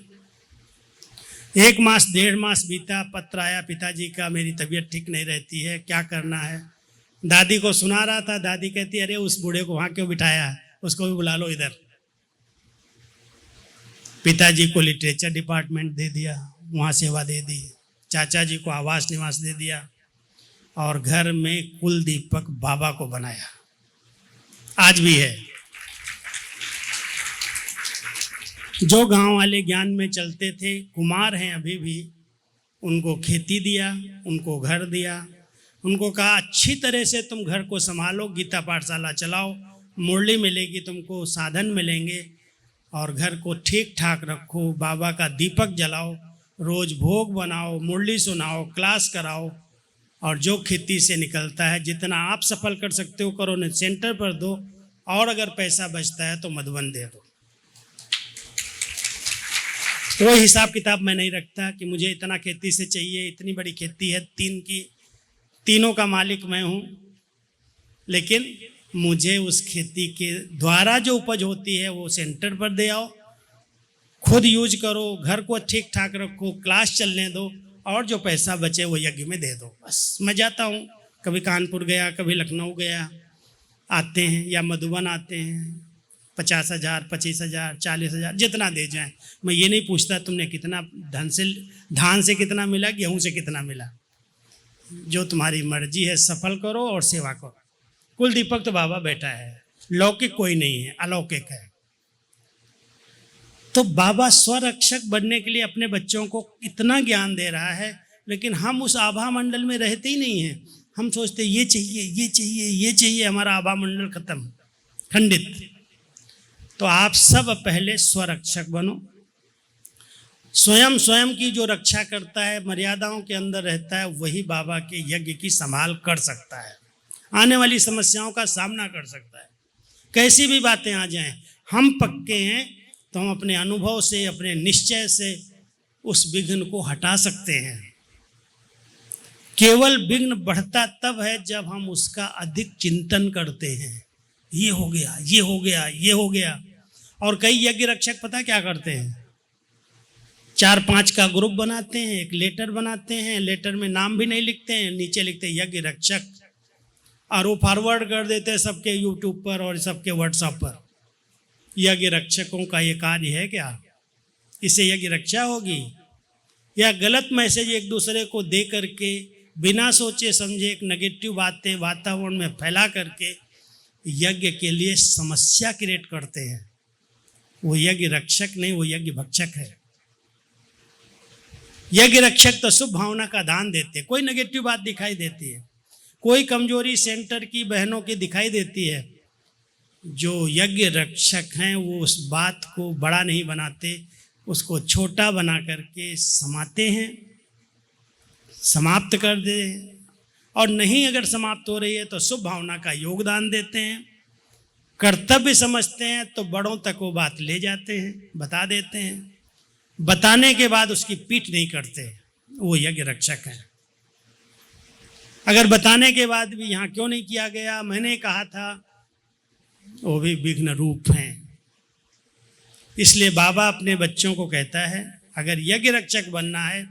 1 मास 1.5 मास बीता, पत्र आया पिताजी का, मेरी तबीयत ठीक नहीं रहती है, क्या करना है। दादी को सुना रहा था, दादी कहती अरे उस बूढ़े को वहाँ क्यों बिठाया है, उसको भी बुला लो इधर। पिताजी को लिटरेचर डिपार्टमेंट दे दिया, वहाँ सेवा दे दी। चाचा जी को आवास निवास दे दिया, और घर में कुल दीपक बाबा को बनाया, आज भी है। जो गांव वाले ज्ञान में चलते थे, कुमार हैं अभी भी, उनको खेती दिया, उनको घर दिया, उनको कहा अच्छी तरह से तुम घर को संभालो, गीता पाठशाला चलाओ, मुरली मिलेगी तुमको, साधन मिलेंगे, और घर को ठीक ठाक रखो, बाबा का दीपक जलाओ, रोज भोग बनाओ, मुरली सुनाओ, क्लास कराओ, और जो खेती से निकलता है जितना आप सफल कर सकते हो करो, ने सेंटर पर दो, और अगर पैसा बचता है तो मधुबन दे दो। वो हिसाब किताब मैं नहीं रखता कि मुझे इतना खेती से चाहिए, इतनी बड़ी खेती है 3 की, तीनों का मालिक मैं हूँ, लेकिन मुझे उस खेती के द्वारा जो उपज होती है वो सेंटर पर दे आओ, खुद यूज करो, घर को ठीक ठाक रखो, क्लास चलने दो, और जो पैसा बचे वो यज्ञ में दे दो। बस मैं जाता हूँ, कभी कानपुर गया, कभी लखनऊ गया, आते हैं, या मधुबन आते हैं, 50,000, 25,000, 40,000 जितना दे जाएं, मैं ये नहीं पूछता तुमने कितना धान से कितना मिला, गेहूँ से कितना मिला, जो तुम्हारी मर्जी है सफल करो और सेवा करो। कुल दीपक तो बाबा बैठा है, लौकिक कोई नहीं है, अलौकिक है। तो बाबा स्वरक्षक बनने के लिए अपने बच्चों को इतना ज्ञान दे रहा है, लेकिन हम उस आभा मंडल में रहते ही नहीं हैं। हम सोचते ये चाहिए, ये चाहिए, ये चाहिए, हमारा आभा मंडल खत्म, खंडित। तो आप सब पहले स्वरक्षक बनो। स्वयं की जो रक्षा करता है, मर्यादाओं के अंदर रहता है, वही बाबा के यज्ञ की संभाल कर सकता है, आने वाली समस्याओं का सामना कर सकता है। कैसी भी बातें आ जाएं, हम पक्के हैं तो हम अपने अनुभव से, अपने निश्चय से उस विघ्न को हटा सकते हैं। केवल विघ्न बढ़ता तब है जब हम उसका अधिक चिंतन करते हैं, ये हो गया, ये हो गया, ये हो गया। और कई यज्ञ रक्षक पता क्या करते हैं, 4-5 का ग्रुप बनाते हैं, एक लेटर बनाते हैं, लेटर में नाम भी नहीं लिखते हैं, नीचे लिखते हैं यज्ञ रक्षक, और वो फॉरवर्ड कर देते हैं सबके यूट्यूब पर और सबके व्हाट्सएप पर। यज्ञ रक्षकों का ये कार्य है क्या? इससे यज्ञ रक्षा होगी? या गलत मैसेज एक दूसरे को दे करके बिना सोचे समझे एक नेगेटिव बातें वातावरण में फैला करके यज्ञ के लिए समस्या क्रिएट करते हैं। वो यज्ञ रक्षक नहीं, वो यज्ञ भक्षक है। यज्ञ रक्षक तो शुभ भावना का दान देते, कोई नेगेटिव बात दिखाई देती है, कोई कमजोरी सेंटर की बहनों की दिखाई देती है, जो यज्ञ रक्षक हैं वो उस बात को बड़ा नहीं बनाते, उसको छोटा बना करके समाते हैं, समाप्त कर दे, और नहीं अगर समाप्त हो रही है तो शुभ भावना का योगदान देते हैं, कर्तव्य समझते हैं तो बड़ों तक वो बात ले जाते हैं, बता देते हैं, बताने के बाद उसकी पीठ नहीं करते, वो यज्ञ रक्षक हैं। अगर बताने के बाद भी यहाँ क्यों नहीं किया गया, मैंने कहा था, वो भी विघ्न रूप हैं। इसलिए बाबा अपने बच्चों को कहता है, अगर यज्ञ रक्षक बनना है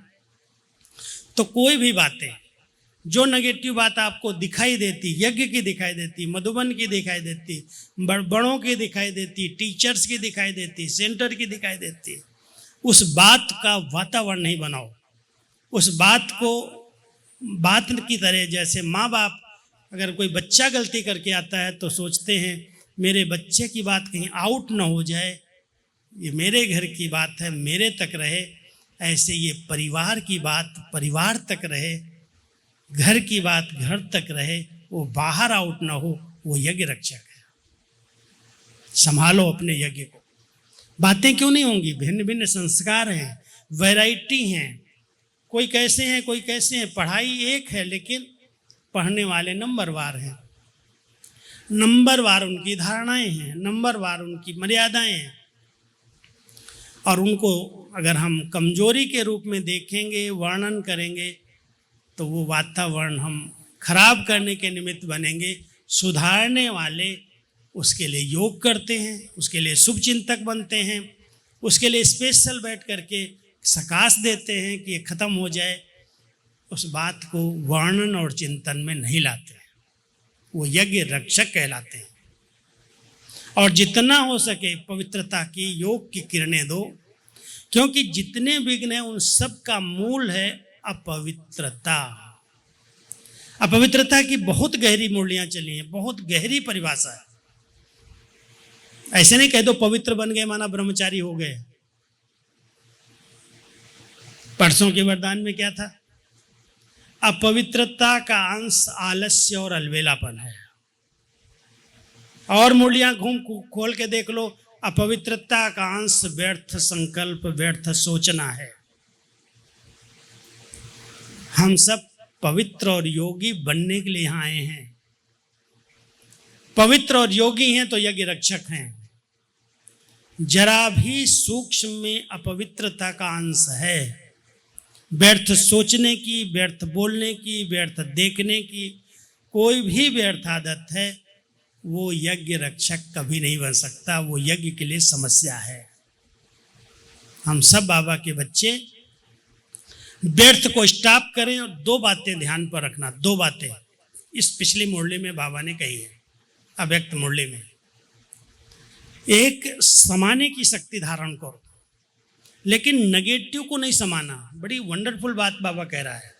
तो कोई भी बातें, जो नेगेटिव बात आपको दिखाई देती, यज्ञ की दिखाई देती, मधुबन की दिखाई देती, बड़ों की दिखाई देती, टीचर्स की दिखाई देती, सेंटर की दिखाई देती, उस बात का वातावरण नहीं बनाओ। उस बात को बात की तरह, जैसे माँ बाप अगर कोई बच्चा गलती करके आता है तो सोचते हैं मेरे बच्चे की बात कहीं आउट ना हो जाए, ये मेरे घर की बात है, मेरे तक रहे। ऐसे ये परिवार की बात परिवार तक रहे, घर की बात घर तक रहे, वो बाहर आउट ना हो, वो यज्ञ रक्षक है। संभालो अपने यज्ञ को। बातें क्यों नहीं होंगी? भिन्न भिन्न संस्कार हैं, वैरायटी हैं, कोई कैसे हैं, कोई कैसे हैं। पढ़ाई एक है, लेकिन पढ़ने वाले नंबरवार हैं, नंबरवार उनकी धारणाएं हैं, नंबरवार उनकी मर्यादाएं हैं, और उनको अगर हम कमजोरी के रूप में देखेंगे, वर्णन करेंगे, तो वो वातावरण हम खराब करने के निमित्त बनेंगे। सुधारने वाले उसके लिए योग करते हैं, उसके लिए शुभ चिंतक बनते हैं, उसके लिए स्पेशल बैठ करके सकाश देते हैं कि ये खत्म हो जाए। उस बात को वर्णन और चिंतन में नहीं लाते हैं, वो यज्ञ रक्षक कहलाते हैं। और जितना हो सके पवित्रता की, योग की किरणें दो, क्योंकि जितने विघ्न हैं उन सब का मूल है अपवित्रता। अपवित्रता की बहुत गहरी मूल्यां चली हैं, बहुत गहरी परिभाषा है। ऐसे नहीं कह दो पवित्र बन गए माना ब्रह्मचारी हो गए, परसों के वरदान में क्या था? अपवित्रता का अंश आलस्य और अलबेलापन है। और मुरलियां खोल के देख लो, अपवित्रता का अंश व्यर्थ संकल्प, व्यर्थ सोचना है। हम सब पवित्र और योगी बनने के लिए यहां आए हैं। पवित्र और योगी हैं तो यज्ञ रक्षक हैं। जरा भी सूक्ष्म में अपवित्रता का अंश है, व्यर्थ सोचने की, व्यर्थ बोलने की, व्यर्थ देखने की, कोई भी व्यर्थ आदत है, वो यज्ञ रक्षक कभी नहीं बन सकता। वो यज्ञ के लिए समस्या है। हम सब बाबा के बच्चे व्यर्थ को स्टॉप करें। और दो बातें ध्यान पर रखना, दो बातें इस पिछली मुरली में बाबा ने कही है, अव्यक्त मुरली में। एक, समाने की शक्ति धारण करो, लेकिन नेगेटिव को नहीं समाना। बड़ी वंडरफुल बात बाबा कह रहा है।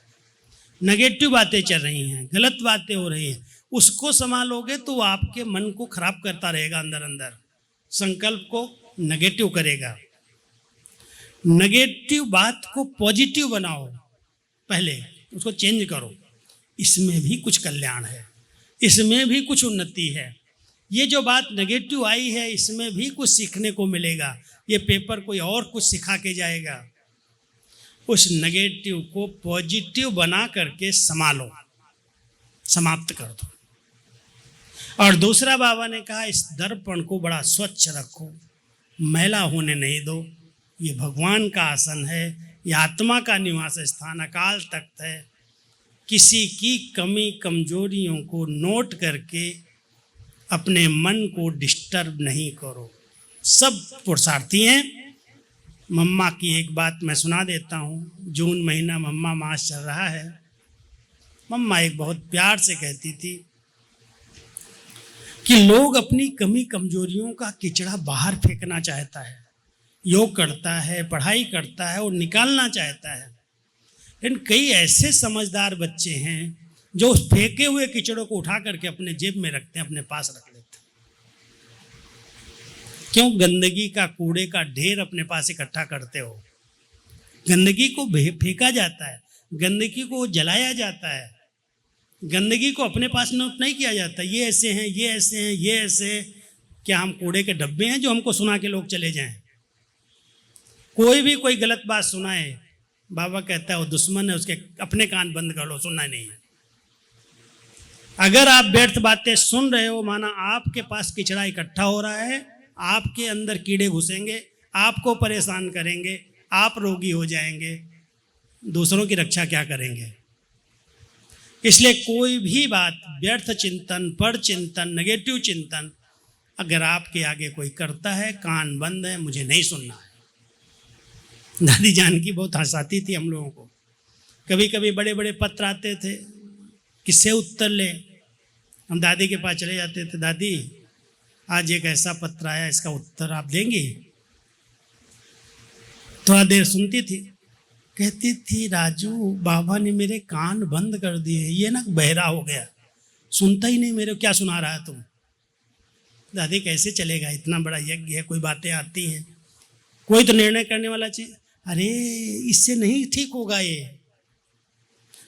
नेगेटिव बातें चल रही हैं, गलत बातें हो रही हैं, उसको संभालोगे तो वो आपके मन को खराब करता रहेगा, अंदर अंदर संकल्प को नेगेटिव करेगा। नेगेटिव बात को पॉजिटिव बनाओ, पहले उसको चेंज करो। इसमें भी कुछ कल्याण है, इसमें भी कुछ उन्नति है। ये जो बात नेगेटिव आई है, इसमें भी कुछ सीखने को मिलेगा। ये पेपर कोई और कुछ सिखा के जाएगा। उस नेगेटिव को पॉजिटिव बना करके संभालो, समाप्त कर दो। और दूसरा बाबा ने कहा, इस दर्पण को बड़ा स्वच्छ रखो, मैला होने नहीं दो। ये भगवान का आसन है, ये आत्मा का निवास स्थान, अकाल तख्त है। किसी की कमी कमजोरियों को नोट करके अपने मन को डिस्टर्ब नहीं करो। सब पुरुषार्थी हैं। मम्मा की एक बात मैं सुना देता हूँ। जून महीना मम्मा मास चल रहा है। मम्मा एक बहुत प्यार से कहती थी कि लोग अपनी कमी कमजोरियों का किचड़ा बाहर फेंकना चाहता है, योग करता है, पढ़ाई करता है और निकालना चाहता है। लेकिन कई ऐसे समझदार बच्चे हैं जो उस फेंके हुए किचड़ों को उठा करके अपने जेब में रखते हैं, अपने पास रख लेते हैं। क्यों? गंदगी का, कूड़े का ढेर अपने पास इकट्ठा करते हो। गंदगी को फेंका जाता है, गंदगी को जलाया जाता है, गंदगी को अपने पास नोट नहीं किया जाता। ये ऐसे हैं, ये ऐसे हैं, ये ऐसे हैं। क्या हम कूड़े के डब्बे हैं जो हमको सुना के लोग चले जाएं? कोई भी कोई गलत बात सुनाए, बाबा कहता है वो दुश्मन है, उसके अपने कान बंद कर लो, सुनना नहीं है। अगर आप व्यर्थ बातें सुन रहे हो, माना आपके पास किचड़ा इकट्ठा हो रहा है, आपके अंदर कीड़े घुसेंगे, आपको परेशान करेंगे, आप रोगी हो जाएंगे, दूसरों की रक्षा क्या करेंगे? इसलिए कोई भी बात, व्यर्थ चिंतन, पर चिंतन, नेगेटिव चिंतन अगर आपके आगे कोई करता है, कान बंद है, मुझे नहीं सुनना है। दादी जानकी बहुत हंसाती थी हम लोगों को। कभी कभी बड़े बड़े पत्र आते थे, किससे उत्तर ले? हम दादी के पास चले जाते थे, दादी आज एक ऐसा पत्र आया, इसका उत्तर आप देंगी? थोड़ा देर सुनती थी, कहती थी, राजू बाबा ने मेरे कान बंद कर दिए, ये ना बहरा हो गया, सुनता ही नहीं मेरे, क्या सुना रहा है तुम? दादी कैसे चलेगा, इतना बड़ा यज्ञ है, कोई बातें आती हैं, कोई तो निर्णय करने वाला चीज। अरे इससे नहीं ठीक होगा ये,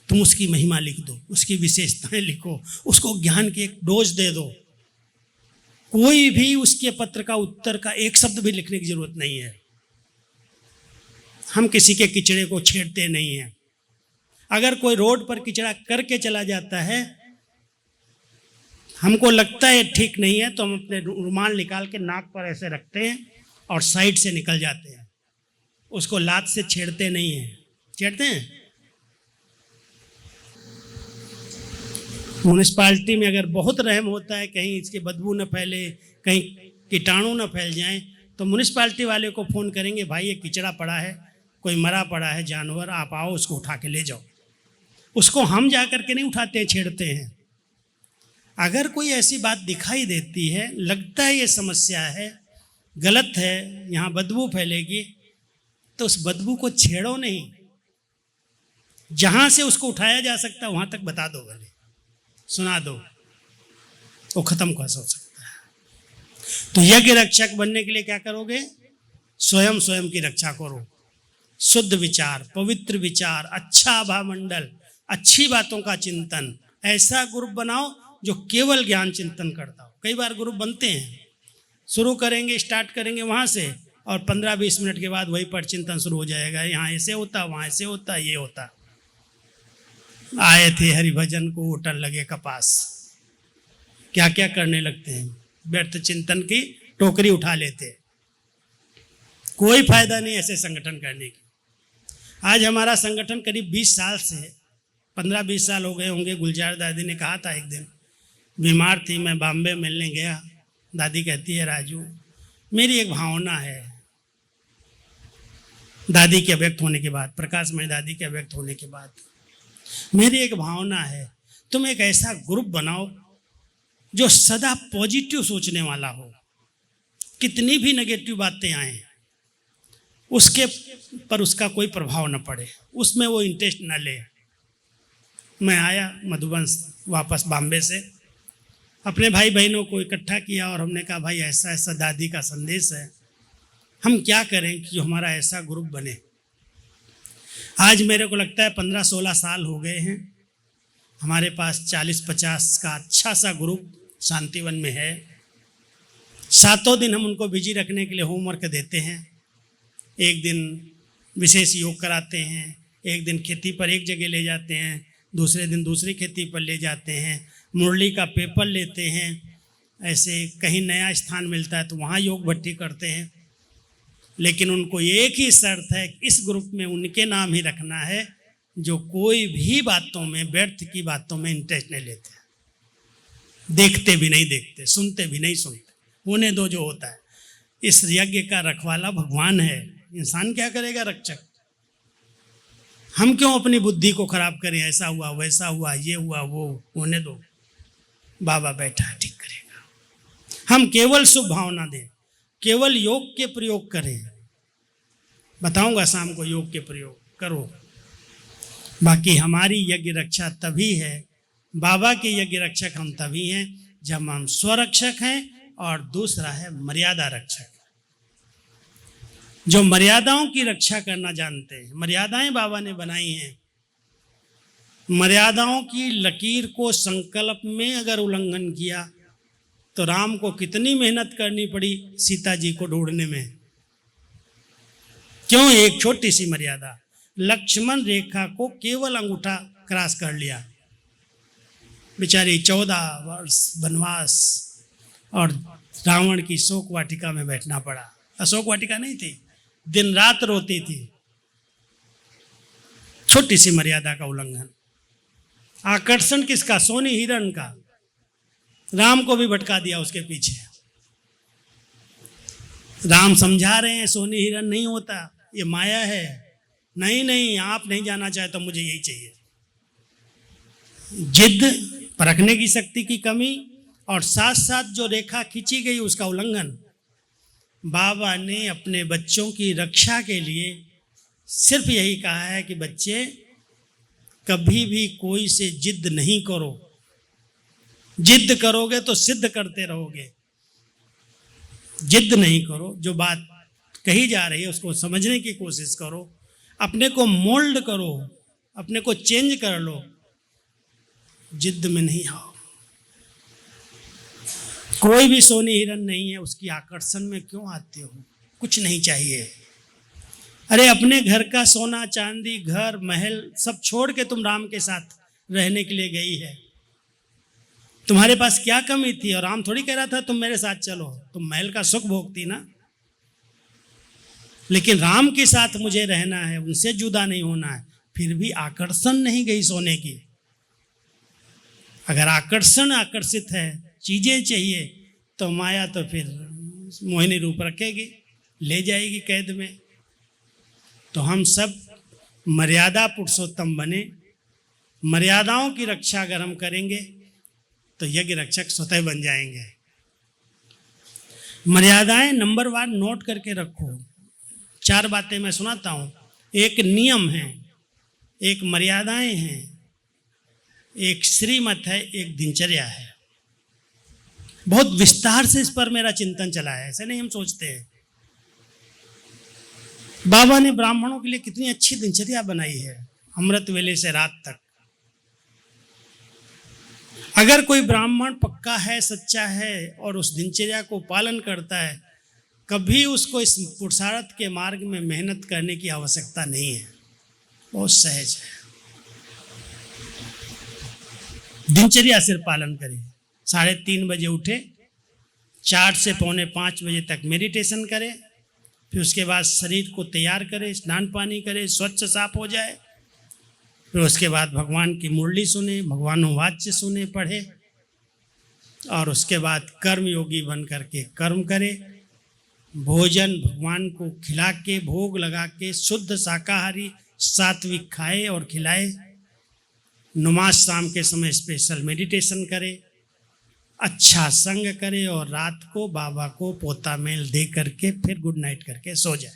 तुम उसकी महिमा लिख दो, उसकी विशेषताएं लिखो, उसको ज्ञान की एक डोज दे दो। कोई भी उसके पत्र का उत्तर का एक शब्द भी लिखने की जरूरत नहीं है। हम किसी के किचड़े को छेड़ते नहीं हैं। अगर कोई रोड पर किचड़ा करके चला जाता है, हमको लगता है ठीक नहीं है, तो हम अपने रुमाल निकाल के नाक पर ऐसे रखते हैं और साइड से निकल जाते हैं। उसको लात से छेड़ते नहीं हैं। छेड़ते हैं? म्यूनिसपालिटी में अगर बहुत रहम होता है, कहीं इसकी बदबू न फैले, कहीं कीटाणु न फैल जाएं, तो म्यूनिसपालिटी वाले को फ़ोन करेंगे, भाई ये किचड़ा पड़ा है, कोई मरा पड़ा है जानवर, आप आओ उसको उठा के ले जाओ। उसको हम जा कर के नहीं उठाते हैं, छेड़ते हैं। अगर कोई ऐसी बात दिखाई देती है, लगता है ये समस्या है, गलत है, यहाँ बदबू फैलेगी, तो उस बदबू को छेड़ो नहीं। जहाँ से उसको उठाया जा सकता है वहाँ तक बता दो, भले सुना दो, वो खत्म कैसे हो सकता है? तो यज्ञ रक्षक बनने के लिए क्या करोगे? स्वयं की रक्षा करो, शुद्ध विचार, पवित्र विचार, अच्छा आभामंडल, अच्छी बातों का चिंतन, ऐसा ग्रुप बनाओ जो केवल ज्ञान चिंतन करता हो। कई बार ग्रुप बनते हैं, शुरू करेंगे, स्टार्ट करेंगे वहाँ से, और 15-20 मिनट के बाद वही पर चिंतन शुरू हो जाएगा, यहाँ ऐसे होता, वहाँ ऐसे होता, ये होता। आए थे हरिभजन को होटल लगे कपास, क्या क्या करने लगते हैं, व्यर्थ चिंतन की टोकरी उठा लेते हैं। कोई फायदा नहीं ऐसे संगठन करने की। आज हमारा संगठन करीब 20 साल से, 15-20 साल हो गए होंगे। गुलजार दादी ने कहा था एक दिन, बीमार थी, मैं बॉम्बे मिलने गया, दादी कहती है, राजू मेरी एक भावना है। दादी के अव्यक्त होने के बाद, प्रकाश में दादी के अव्यक्त होने के बाद, मेरी एक भावना है, तुम एक ऐसा ग्रुप बनाओ जो सदा पॉजिटिव सोचने वाला हो। कितनी भी नेगेटिव बातें आए उसके पर उसका कोई प्रभाव न पड़े, उसमें वो इंटरेस्ट न ले। मैं आया मधुबन वापस बॉम्बे से, अपने भाई बहनों को इकट्ठा किया और हमने कहा, भाई ऐसा ऐसा दादी का संदेश है, हम क्या करें कि हमारा ऐसा ग्रुप बने। आज मेरे को लगता है 15-16 साल हो गए हैं, हमारे पास 40-50 का अच्छा सा ग्रुप शांतिवन में है। 7 दिन हम उनको बिजी रखने के लिए होमवर्क देते हैं। एक दिन विशेष योग कराते हैं, एक दिन खेती पर एक जगह ले जाते हैं, दूसरे दिन दूसरी खेती पर ले जाते हैं, मुरली का पेपर लेते हैं। ऐसे कहीं नया स्थान मिलता है तो वहाँ योग भट्टी करते हैं। लेकिन उनको एक ही शर्त है, इस ग्रुप में उनके नाम ही रखना है जो कोई भी बातों में, व्यर्थ की बातों में इंटरेस्ट नहीं लेते, देखते भी नहीं देखते, सुनते भी नहीं सुनते, होने दो जो होता है। इस यज्ञ का रखवाला भगवान है, इंसान क्या करेगा, रक्षक। हम क्यों अपनी बुद्धि को खराब करें, ऐसा हुआ वैसा हुआ, ये हुआ वो, होने दो, बाबा बैठा है ठीक करेगा। हम केवल शुभ भावना दें, केवल योग के प्रयोग करें। बताऊंगा शाम को, योग के प्रयोग करो। बाकी हमारी यज्ञ रक्षा तभी है, बाबा के यज्ञ रक्षक हम तभी हैं जब हम स्वरक्षक हैं, और दूसरा है मर्यादा रक्षक, जो मर्यादाओं की रक्षा करना जानते हैं। मर्यादाएं बाबा ने बनाई हैं, मर्यादाओं की लकीर को संकल्प में अगर उल्लंघन किया तो राम को कितनी मेहनत करनी पड़ी सीता जी को ढूंढने में। क्यों? एक छोटी सी मर्यादा, लक्ष्मण रेखा को केवल अंगूठा क्रॉस कर लिया, बेचारी 14 वर्ष वनवास और रावण की शोक वाटिका में बैठना पड़ा। अशोक वाटिका नहीं थी, दिन रात रोती थी। छोटी सी मर्यादा का उल्लंघन। आकर्षण किसका? सोनी हिरण का। राम को भी भटका दिया उसके पीछे। राम समझा रहे हैं सोनी हिरण नहीं होता, ये माया है। नहीं नहीं, आप नहीं जाना चाहे तो मुझे यही चाहिए। जिद, परखने की शक्ति की कमी, और साथ साथ जो रेखा खींची गई उसका उल्लंघन। बाबा ने अपने बच्चों की रक्षा के लिए सिर्फ यही कहा है कि बच्चे कभी भी कोई से जिद नहीं करो। जिद करोगे तो सिद्ध करते रहोगे। जिद नहीं करो, जो बात कही जा रही है उसको समझने की कोशिश करो, अपने को मोल्ड करो, अपने को चेंज कर लो, जिद में नहीं आओ। कोई भी सोनी हिरण नहीं है, उसकी आकर्षण में क्यों आते हो? कुछ नहीं चाहिए। अरे अपने घर का सोना चांदी, घर महल सब छोड़ के तुम राम के साथ रहने के लिए गई है। तुम्हारे पास क्या कमी थी? और राम थोड़ी कह रहा था तुम मेरे साथ चलो, तुम महल का सुख भोगती ना। लेकिन राम के साथ मुझे रहना है, उनसे जुदा नहीं होना है। फिर भी आकर्षण नहीं गई सोने की। अगर आकर्षण आकर्षित है, चीजें चाहिए, तो माया तो फिर मोहिनी रूप रखेगी, ले जाएगी कैद में। तो हम सब मर्यादा पुरुषोत्तम बने। मर्यादाओं की रक्षा अगर हम करेंगे तो यज्ञ रक्षक स्वतः बन जाएंगे। मर्यादाएं नंबर 1 नोट करके रखो। 4 बातें मैं सुनाता हूं। एक नियम है, एक मर्यादाएं हैं, एक श्रीमत है, एक दिनचर्या है। बहुत विस्तार से इस पर मेरा चिंतन चला है, ऐसे नहीं हम सोचते हैं। बाबा ने ब्राह्मणों के लिए कितनी अच्छी दिनचर्या बनाई है, अमृत वेले से रात तक। अगर कोई ब्राह्मण पक्का है, सच्चा है और उस दिनचर्या को पालन करता है, कभी उसको इस पुरुषार्थ के मार्ग में मेहनत करने की आवश्यकता नहीं है, बहुत सहज है। दिनचर्या सिर्फ पालन करें। 3:30 बजे उठे, 4 से 4:45 बजे तक मेडिटेशन करें, फिर उसके बाद शरीर को तैयार करें, स्नान पानी करें, स्वच्छ साफ हो जाए, फिर उसके बाद भगवान की मुरली सुने, भगवानुवाच्य सुने, पढ़े, और उसके बाद कर्म योगी बन करके कर्म करे। भोजन भगवान को खिला के, भोग लगा के, शुद्ध शाकाहारी सात्विक खाए और खिलाए। नमाज शाम के समय स्पेशल मेडिटेशन करे, अच्छा संग करे, और रात को बाबा को पोता मेल दे करके फिर गुड नाइट करके सो जाए।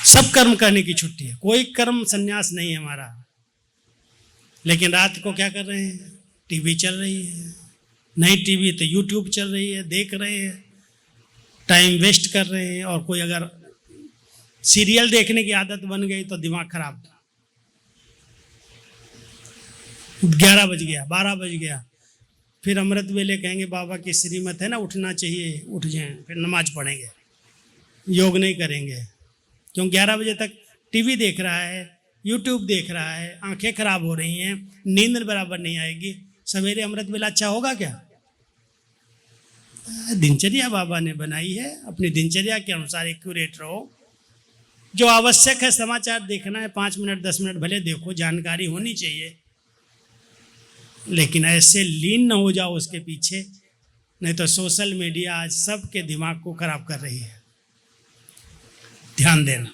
सब कर्म करने की छुट्टी है, कोई कर्म संन्यास नहीं है हमारा। लेकिन रात को क्या कर रहे हैं? टीवी चल रही है, नहीं टीवी तो यूट्यूब चल रही है, देख रहे हैं, टाइम वेस्ट कर रहे हैं। और कोई अगर सीरियल देखने की आदत बन गई तो दिमाग खराब। 11 बज गया, 12 बज गया, फिर अमृत वेले कहेंगे बाबा की श्रीमत है ना, उठना चाहिए, उठ जाएं, फिर नमाज पढ़ेंगे, योग नहीं करेंगे। क्यों? 11 बजे तक टीवी देख रहा है, यूट्यूब देख रहा है, आंखें खराब हो रही हैं, नींद बराबर नहीं आएगी। सवेरे अमृत वेला अच्छा होगा क्या? दिनचर्या बाबा ने बनाई है, अपनी दिनचर्या के अनुसार एक्यूरेट रहो। जो आवश्यक है, समाचार देखना है, 5 मिनट 10 मिनट भले देखो, जानकारी होनी चाहिए, लेकिन ऐसे लीन न हो जाओ उसके पीछे, नहीं तो सोशल मीडिया आज सबके दिमाग को खराब कर रही है। ध्यान देना,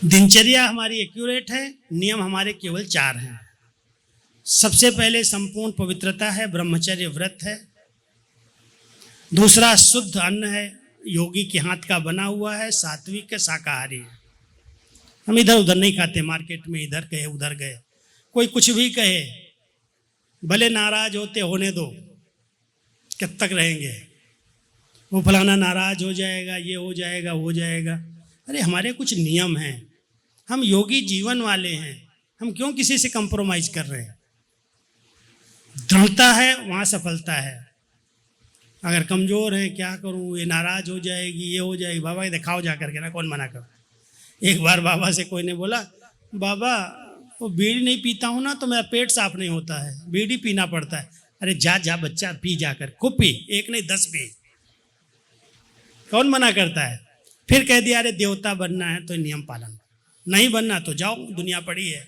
दिनचर्या हमारी एक्यूरेट है, नियम हमारे केवल 4 हैं। सबसे पहले संपूर्ण पवित्रता है, ब्रह्मचर्य व्रत है। दूसरा शुद्ध अन्न है, योगी के हाथ का बना हुआ है, सात्विक शाकाहारी है। हम इधर उधर नहीं खाते, मार्केट में इधर गए उधर गए, कोई कुछ भी कहे, भले नाराज होते होने दो, कब तक रहेंगे? वो फलाना नाराज हो जाएगा, ये हो जाएगा, वो हो जाएगा। अरे हमारे कुछ नियम हैं, हम योगी जीवन वाले हैं, हम क्यों किसी से कंप्रोमाइज कर रहे हैं? दृढ़ता है वहाँ सफलता है। अगर कमज़ोर है, क्या करूँ, ये नाराज हो जाएगी, ये हो जाएगी, बाबा ये दिखाओ जा करके ना, कौन मना कर। एक बार बाबा से कोई ने बोला, बाबा वो बीड़ी नहीं पीता हूँ ना तो मेरा पेट साफ नहीं होता है, बीड़ी पीना पड़ता है। अरे जा जा बच्चा, पी जाकर, खूब पी, 1 नहीं 10 पी, कौन मना करता है। फिर कह दिया अरे देवता बनना है तो नियम पालन, नहीं बनना तो जाओ, दुनिया पड़ी है।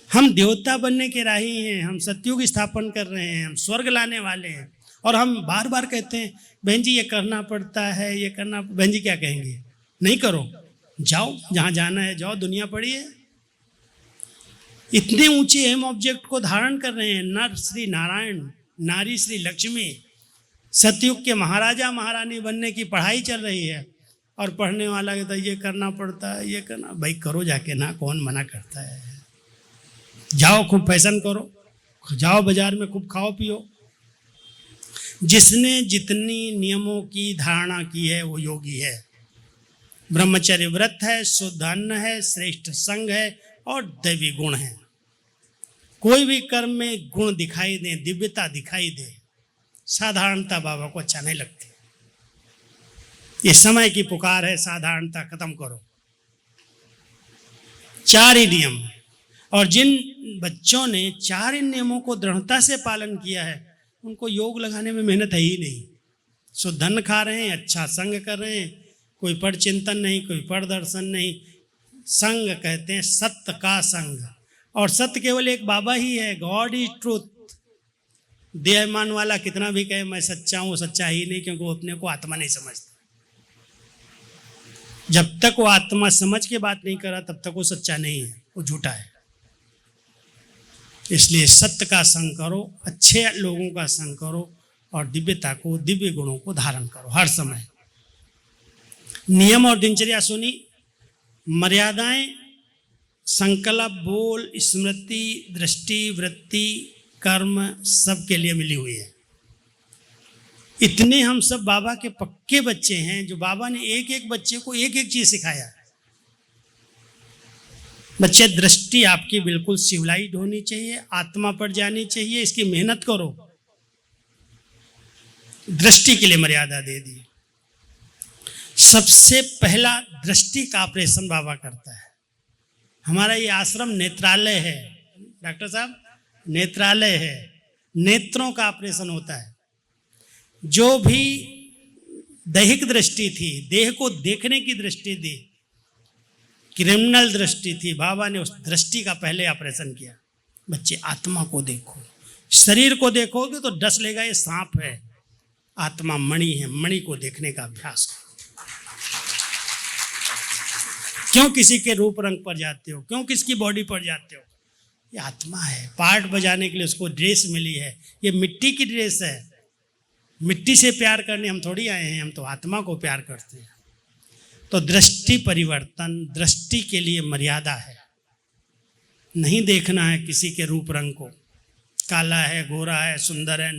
हम देवता बनने के राही हैं, हम सतयुग स्थापन कर रहे हैं, हम स्वर्ग लाने वाले हैं, और हम बार बार कहते हैं बहन जी ये करना पड़ता है, ये करना। बहन जी क्या कहेंगे? नहीं करो, जाओ जहाँ जाना है जाओ, दुनिया पड़ी है। इतने ऊंचे एम ऑब्जेक्ट को धारण कर रहे हैं, नर श्री नारायण, नारी श्री लक्ष्मी, सतयुग के महाराजा महारानी बनने की पढ़ाई चल रही है, और पढ़ने वाला कहता है ये करना पड़ता है, ये करना। भाई करो जाके ना, कौन मना करता है? जाओ खूब फैशन करो, जाओ बाजार में खूब खाओ पियो। जिसने जितनी नियमों की धारणा की है वो योगी है। ब्रह्मचर्य व्रत है, शुद्ध अन्न है, श्रेष्ठ संग है, और दैवी गुण है। कोई भी कर्म में गुण दिखाई दे, दिव्यता दिखाई दे, साधारणता बाबा को अच्छा नहीं लगती। ये समय की पुकार है, साधारणता खत्म करो। 4 ही नियम है, और जिन बच्चों ने 4 इन नियमों को दृढ़ता से पालन किया है, उनको योग लगाने में मेहनत है ही नहीं। शुद्ध अन्न खा रहे हैं, अच्छा संग कर रहे हैं, कोई पर चिंतन नहीं, कोई पर दर्शन नहीं। संग कहते हैं सत्य का संग, और सत्य केवल एक बाबा ही है। God is truth. देहमान वाला कितना भी कहे मैं सच्चा हूँ, सच्चा ही नहीं, क्योंकि वो अपने को आत्मा नहीं समझता। जब तक वो आत्मा समझ के बात नहीं करा तब तक वो सच्चा नहीं है, वो झूठा है। इसलिए सत्य का संग करो, अच्छे लोगों का संग करो, और दिव्यता को, दिव्य गुणों को धारण करो हर समय। नियम और दिनचर्या सुनी, मर्यादाएं संकल्प, बोल, स्मृति, दृष्टि, वृत्ति, कर्म सबके लिए मिली हुई है। इतने हम सब बाबा के पक्के बच्चे हैं जो बाबा ने एक एक बच्चे को एक एक चीज सिखाया। बच्चे, दृष्टि आपकी बिल्कुल सिविलाइज्ड होनी चाहिए, आत्मा पर जानी चाहिए, इसकी मेहनत करो। दृष्टि के लिए मर्यादा दे दी। सबसे पहला दृष्टि का ऑपरेशन बाबा करता है। हमारा ये आश्रम नेत्रालय है डॉक्टर साहब, नेत्रालय है। नेत्रों का ऑपरेशन होता है। जो भी दैहिक दृष्टि थी, देह को देखने की दृष्टि थी, क्रिमिनल दृष्टि थी, बाबा ने उस दृष्टि का पहले ऑपरेशन किया। बच्चे, आत्मा को देखो। शरीर को देखोगे तो डस लेगा ये सांप है, आत्मा मणि है। मणि को देखने का अभ्यास करो। क्यों किसी के रूप रंग पर जाते हो, क्यों किसकी बॉडी पर जाते हो? ये आत्मा है। पार्ट बजाने के लिए उसको ड्रेस मिली है, ये मिट्टी की ड्रेस है। मिट्टी से प्यार करने हम थोड़ी आए हैं, हम तो आत्मा को प्यार करते हैं। तो दृष्टि परिवर्तन, दृष्टि के लिए मर्यादा है। नहीं देखना है किसी के रूप रंग को, काला है, गोरा है, सुंदर है,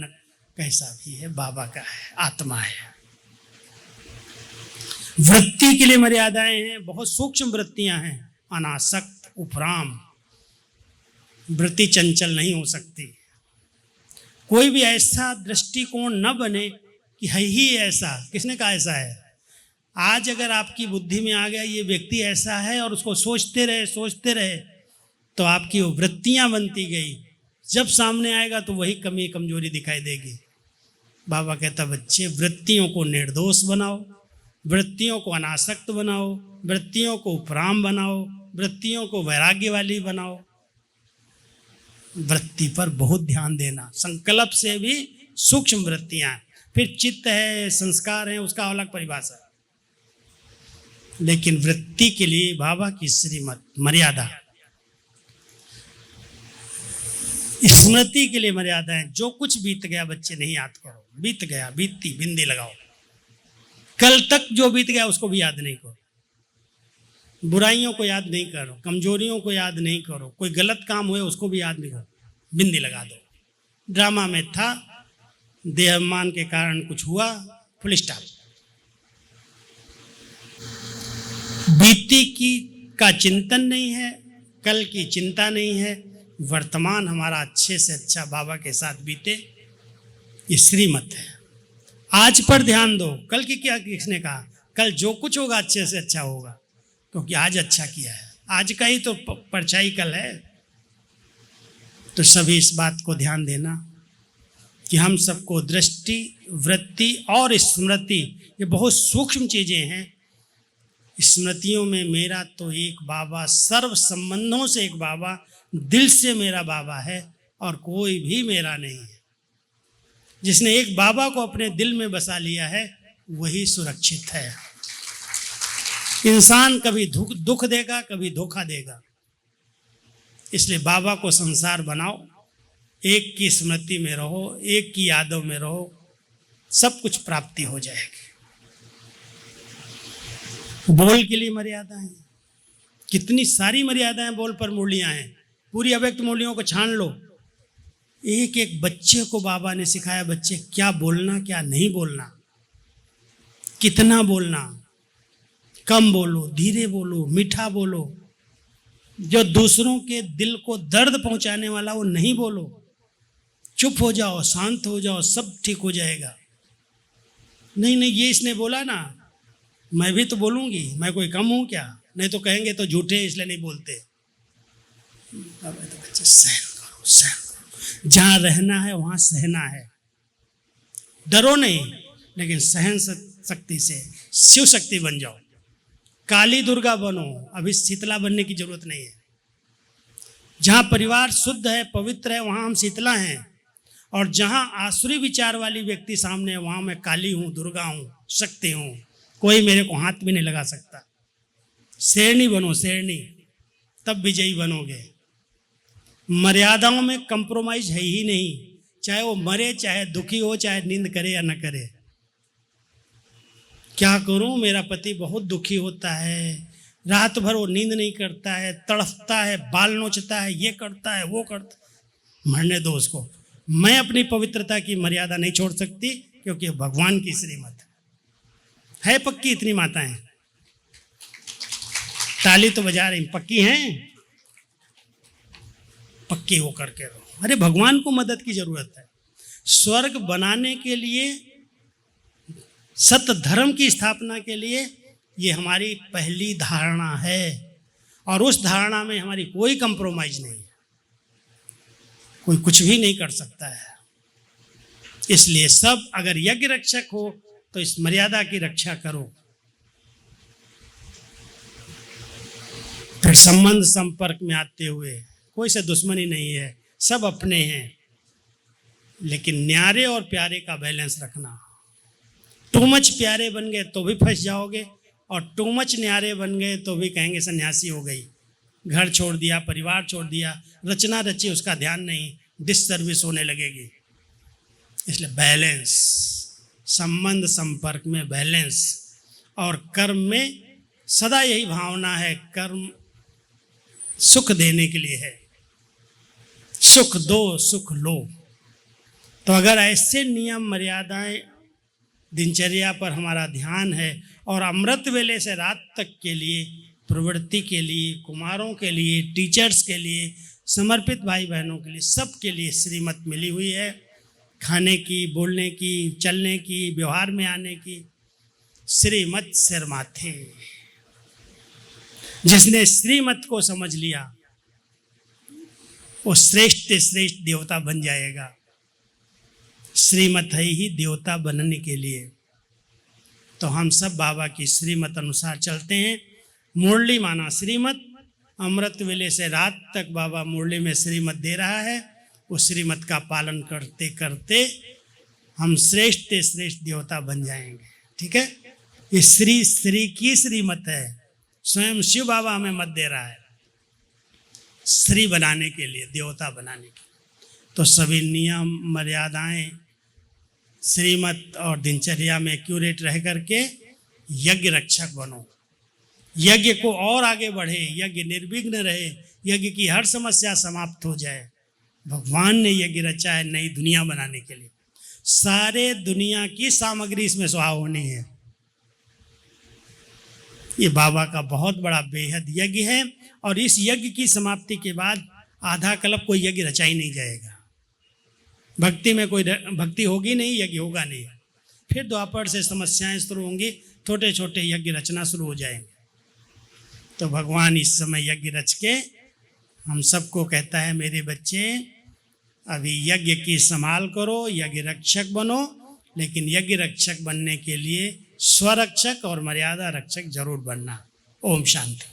कैसा भी है, बाबा का है, आत्मा है। वृत्ति के लिए मर्यादाएं हैं, बहुत सूक्ष्म वृत्तियां हैं। अनासक्त, उपराम। वृत्ति चंचल नहीं हो सकती। कोई भी ऐसा दृष्टिकोण न बने कि है ही ऐसा। किसने कहा ऐसा है? आज अगर आपकी बुद्धि में आ गया ये व्यक्ति ऐसा है और उसको सोचते रहे तो आपकी वो वृत्तियां बनती गई। जब सामने आएगा तो वही कमी कमजोरी दिखाई देगी। बाबा कहता, बच्चे, वृत्तियों को निर्दोष बनाओ, वृत्तियों को अनासक्त बनाओ, वृत्तियों को उपराम बनाओ, वृत्तियों को वैराग्य वाली बनाओ। वृत्ति पर बहुत ध्यान देना। संकल्प से भी सूक्ष्म वृत्तियां, फिर चित्त है, संस्कार है, उसका अलग परिभाषा। लेकिन वृत्ति के लिए बाबा की श्रीमत, मर्यादा। स्मृति के लिए मर्यादा है। जो कुछ बीत गया बच्चे नहीं याद करो। बीत गया, बीतती, बिंदी लगाओ। कल तक जो बीत गया उसको भी याद नहीं करो। बुराइयों को याद नहीं करो, कमजोरियों को याद नहीं करो, कोई गलत काम हुए उसको भी याद नहीं करो, बिंदी लगा दो। ड्रामा में था, देहाभिमान के कारण कुछ हुआ, फुल स्टॉप। बीती की का चिंतन नहीं है, कल की चिंता नहीं है। वर्तमान हमारा अच्छे से अच्छा बाबा के साथ बीते, ये श्रीमत है। आज पर ध्यान दो। कल की क्या किसने कहा? कल जो कुछ होगा अच्छे से अच्छा होगा, क्योंकि आज अच्छा किया है। आज का ही तो परछाई कल है। तो सभी इस बात को ध्यान देना कि हम सबको दृष्टि, वृत्ति और स्मृति, ये बहुत सूक्ष्म चीजें हैं। स्मृतियों में मेरा तो एक बाबा, सर्व संबंधों से एक बाबा, दिल से मेरा बाबा है और कोई भी मेरा नहीं है। जिसने एक बाबा को अपने दिल में बसा लिया है वही सुरक्षित है। इंसान कभी दुख देगा, कभी धोखा देगा। इसलिए बाबा को संसार बनाओ, एक की स्मृति में रहो, एक की यादों में रहो, सब कुछ प्राप्ति हो जाएगी। बोल के लिए मर्यादा है। कितनी सारी मर्यादाएं बोल पर मूल्यां हैं। पूरी अव्यक्त मूल्यों को छान लो। एक एक बच्चे को बाबा ने सिखाया, बच्चे क्या बोलना, क्या नहीं बोलना, कितना बोलना। कम बोलो, धीरे बोलो, मीठा बोलो। जो दूसरों के दिल को दर्द पहुंचाने वाला वो नहीं बोलो। चुप हो जाओ, शांत हो जाओ, सब ठीक हो जाएगा। नहीं नहीं, ये इसने बोला ना, मैं भी तो बोलूंगी, मैं कोई कम हूं क्या? नहीं तो कहेंगे तो झूठे इसलिए नहीं बोलते। अब तो बच्चे सहन करो, सहन करो। जहां रहना है वहां सहना है। डरो नहीं, लेकिन सहन शक्ति से शिव शक्ति बन जाओ। काली दुर्गा बनो, अभी शीतला बनने की जरूरत नहीं है। जहां परिवार शुद्ध है, पवित्र है, वहां हम शीतला हैं। और जहां आसुरी विचार वाली व्यक्ति सामने है, वहां मैं काली हूं, दुर्गा हूं, शक्ति हूं। कोई मेरे को हाथ भी नहीं लगा सकता। शेरनी बनो, शेरनी, तब विजयी बनोगे। मर्यादाओं में कंप्रोमाइज है ही नहीं। चाहे वो मरे, चाहे दुखी हो, चाहे नींद करे या न करे। क्या करूं, मेरा पति बहुत दुखी होता है, रात भर वो नींद नहीं करता है, तड़फता है, बाल नोचता है, ये करता है, वो करता। मरने दो उसको। मैं अपनी पवित्रता की मर्यादा नहीं छोड़ सकती, क्योंकि भगवान की श्रीमत है पक्की। इतनी माताएं ताली तो बजा रही, पक्की हैं, पक्की होकर के रहो। अरे भगवान को मदद की जरूरत है। स्वर्ग बनाने के लिए, सत्य धर्म की स्थापना के लिए ये हमारी पहली धारणा है, और उस धारणा में हमारी कोई कंप्रोमाइज नहीं है, कोई कुछ भी नहीं कर सकता है। इसलिए सब अगर यज्ञ रक्षक हो तो इस मर्यादा की रक्षा करो। फिर संबंध संपर्क में आते हुए कोई से दुश्मनी नहीं है, सब अपने हैं, लेकिन न्यारे और प्यारे का बैलेंस रखना। टू मच प्यारे बन गए तो भी फंस जाओगे, और टू मच न्यारे बन गए तो भी कहेंगे सन्यासी हो गई, घर छोड़ दिया, परिवार छोड़ दिया, रचना रची, उसका ध्यान नहीं, डिससर्विस होने लगेगी। इसलिए बैलेंस, संबंध संपर्क में बैलेंस, और कर्म में सदा यही भावना है, कर्म सुख देने के लिए है, सुख दो सुख लो। तो अगर ऐसे नियम मर्यादाएं दिनचर्या पर हमारा ध्यान है, और अमृत वेले से रात तक के लिए, प्रवृत्ति के लिए, कुमारों के लिए, टीचर्स के लिए, समर्पित भाई बहनों के लिए, सब के लिए श्रीमत मिली हुई है, खाने की, बोलने की, चलने की, व्यवहार में आने की। श्रीमत सिर माथे। जिसने श्रीमत को समझ लिया वो श्रेष्ठ से श्रेष्ठ देवता बन जाएगा। श्रीमत है ही देवता बनने के लिए। तो हम सब बाबा की श्रीमत अनुसार चलते हैं। मुरली माना श्रीमत, अमृत वेले से रात तक बाबा मुरली में श्रीमत दे रहा है। उस श्रीमत का पालन करते करते हम श्रेष्ठ से श्रेष्ठ देवता बन जाएंगे। ठीक है, ये श्री की श्रीमत है, स्वयं शिव बाबा हमें मत दे रहा है श्री बनाने के लिए, देवता बनाने के लिए। तो सभी नियम मर्यादाएं श्रीमत और दिनचर्या में एक्यूरेट रह करके यज्ञ रक्षक बनो। यज्ञ को और आगे बढ़े, यज्ञ निर्विघ्न रहे, यज्ञ की हर समस्या समाप्त हो जाए। भगवान ने यज्ञ रचा है नई दुनिया बनाने के लिए। सारे दुनिया की सामग्री इसमें सुहाव होनी है। ये बाबा का बहुत बड़ा बेहद यज्ञ है, और इस यज्ञ की समाप्ति के बाद आधा कल्प कोई यज्ञ रचा ही नहीं जाएगा। भक्ति में कोई भक्ति होगी नहीं, यज्ञ होगा नहीं। फिर द्वापर से समस्याएं शुरू होंगी, छोटे छोटे यज्ञ रचना शुरू हो जाएंगे। तो भगवान इस समय यज्ञ रच के हम सबको कहता है, मेरे बच्चे अभी यज्ञ की संभाल करो, यज्ञ रक्षक बनो, लेकिन यज्ञ रक्षक बनने के लिए स्वरक्षक और मर्यादा रक्षक जरूर बनना। ओम शांति।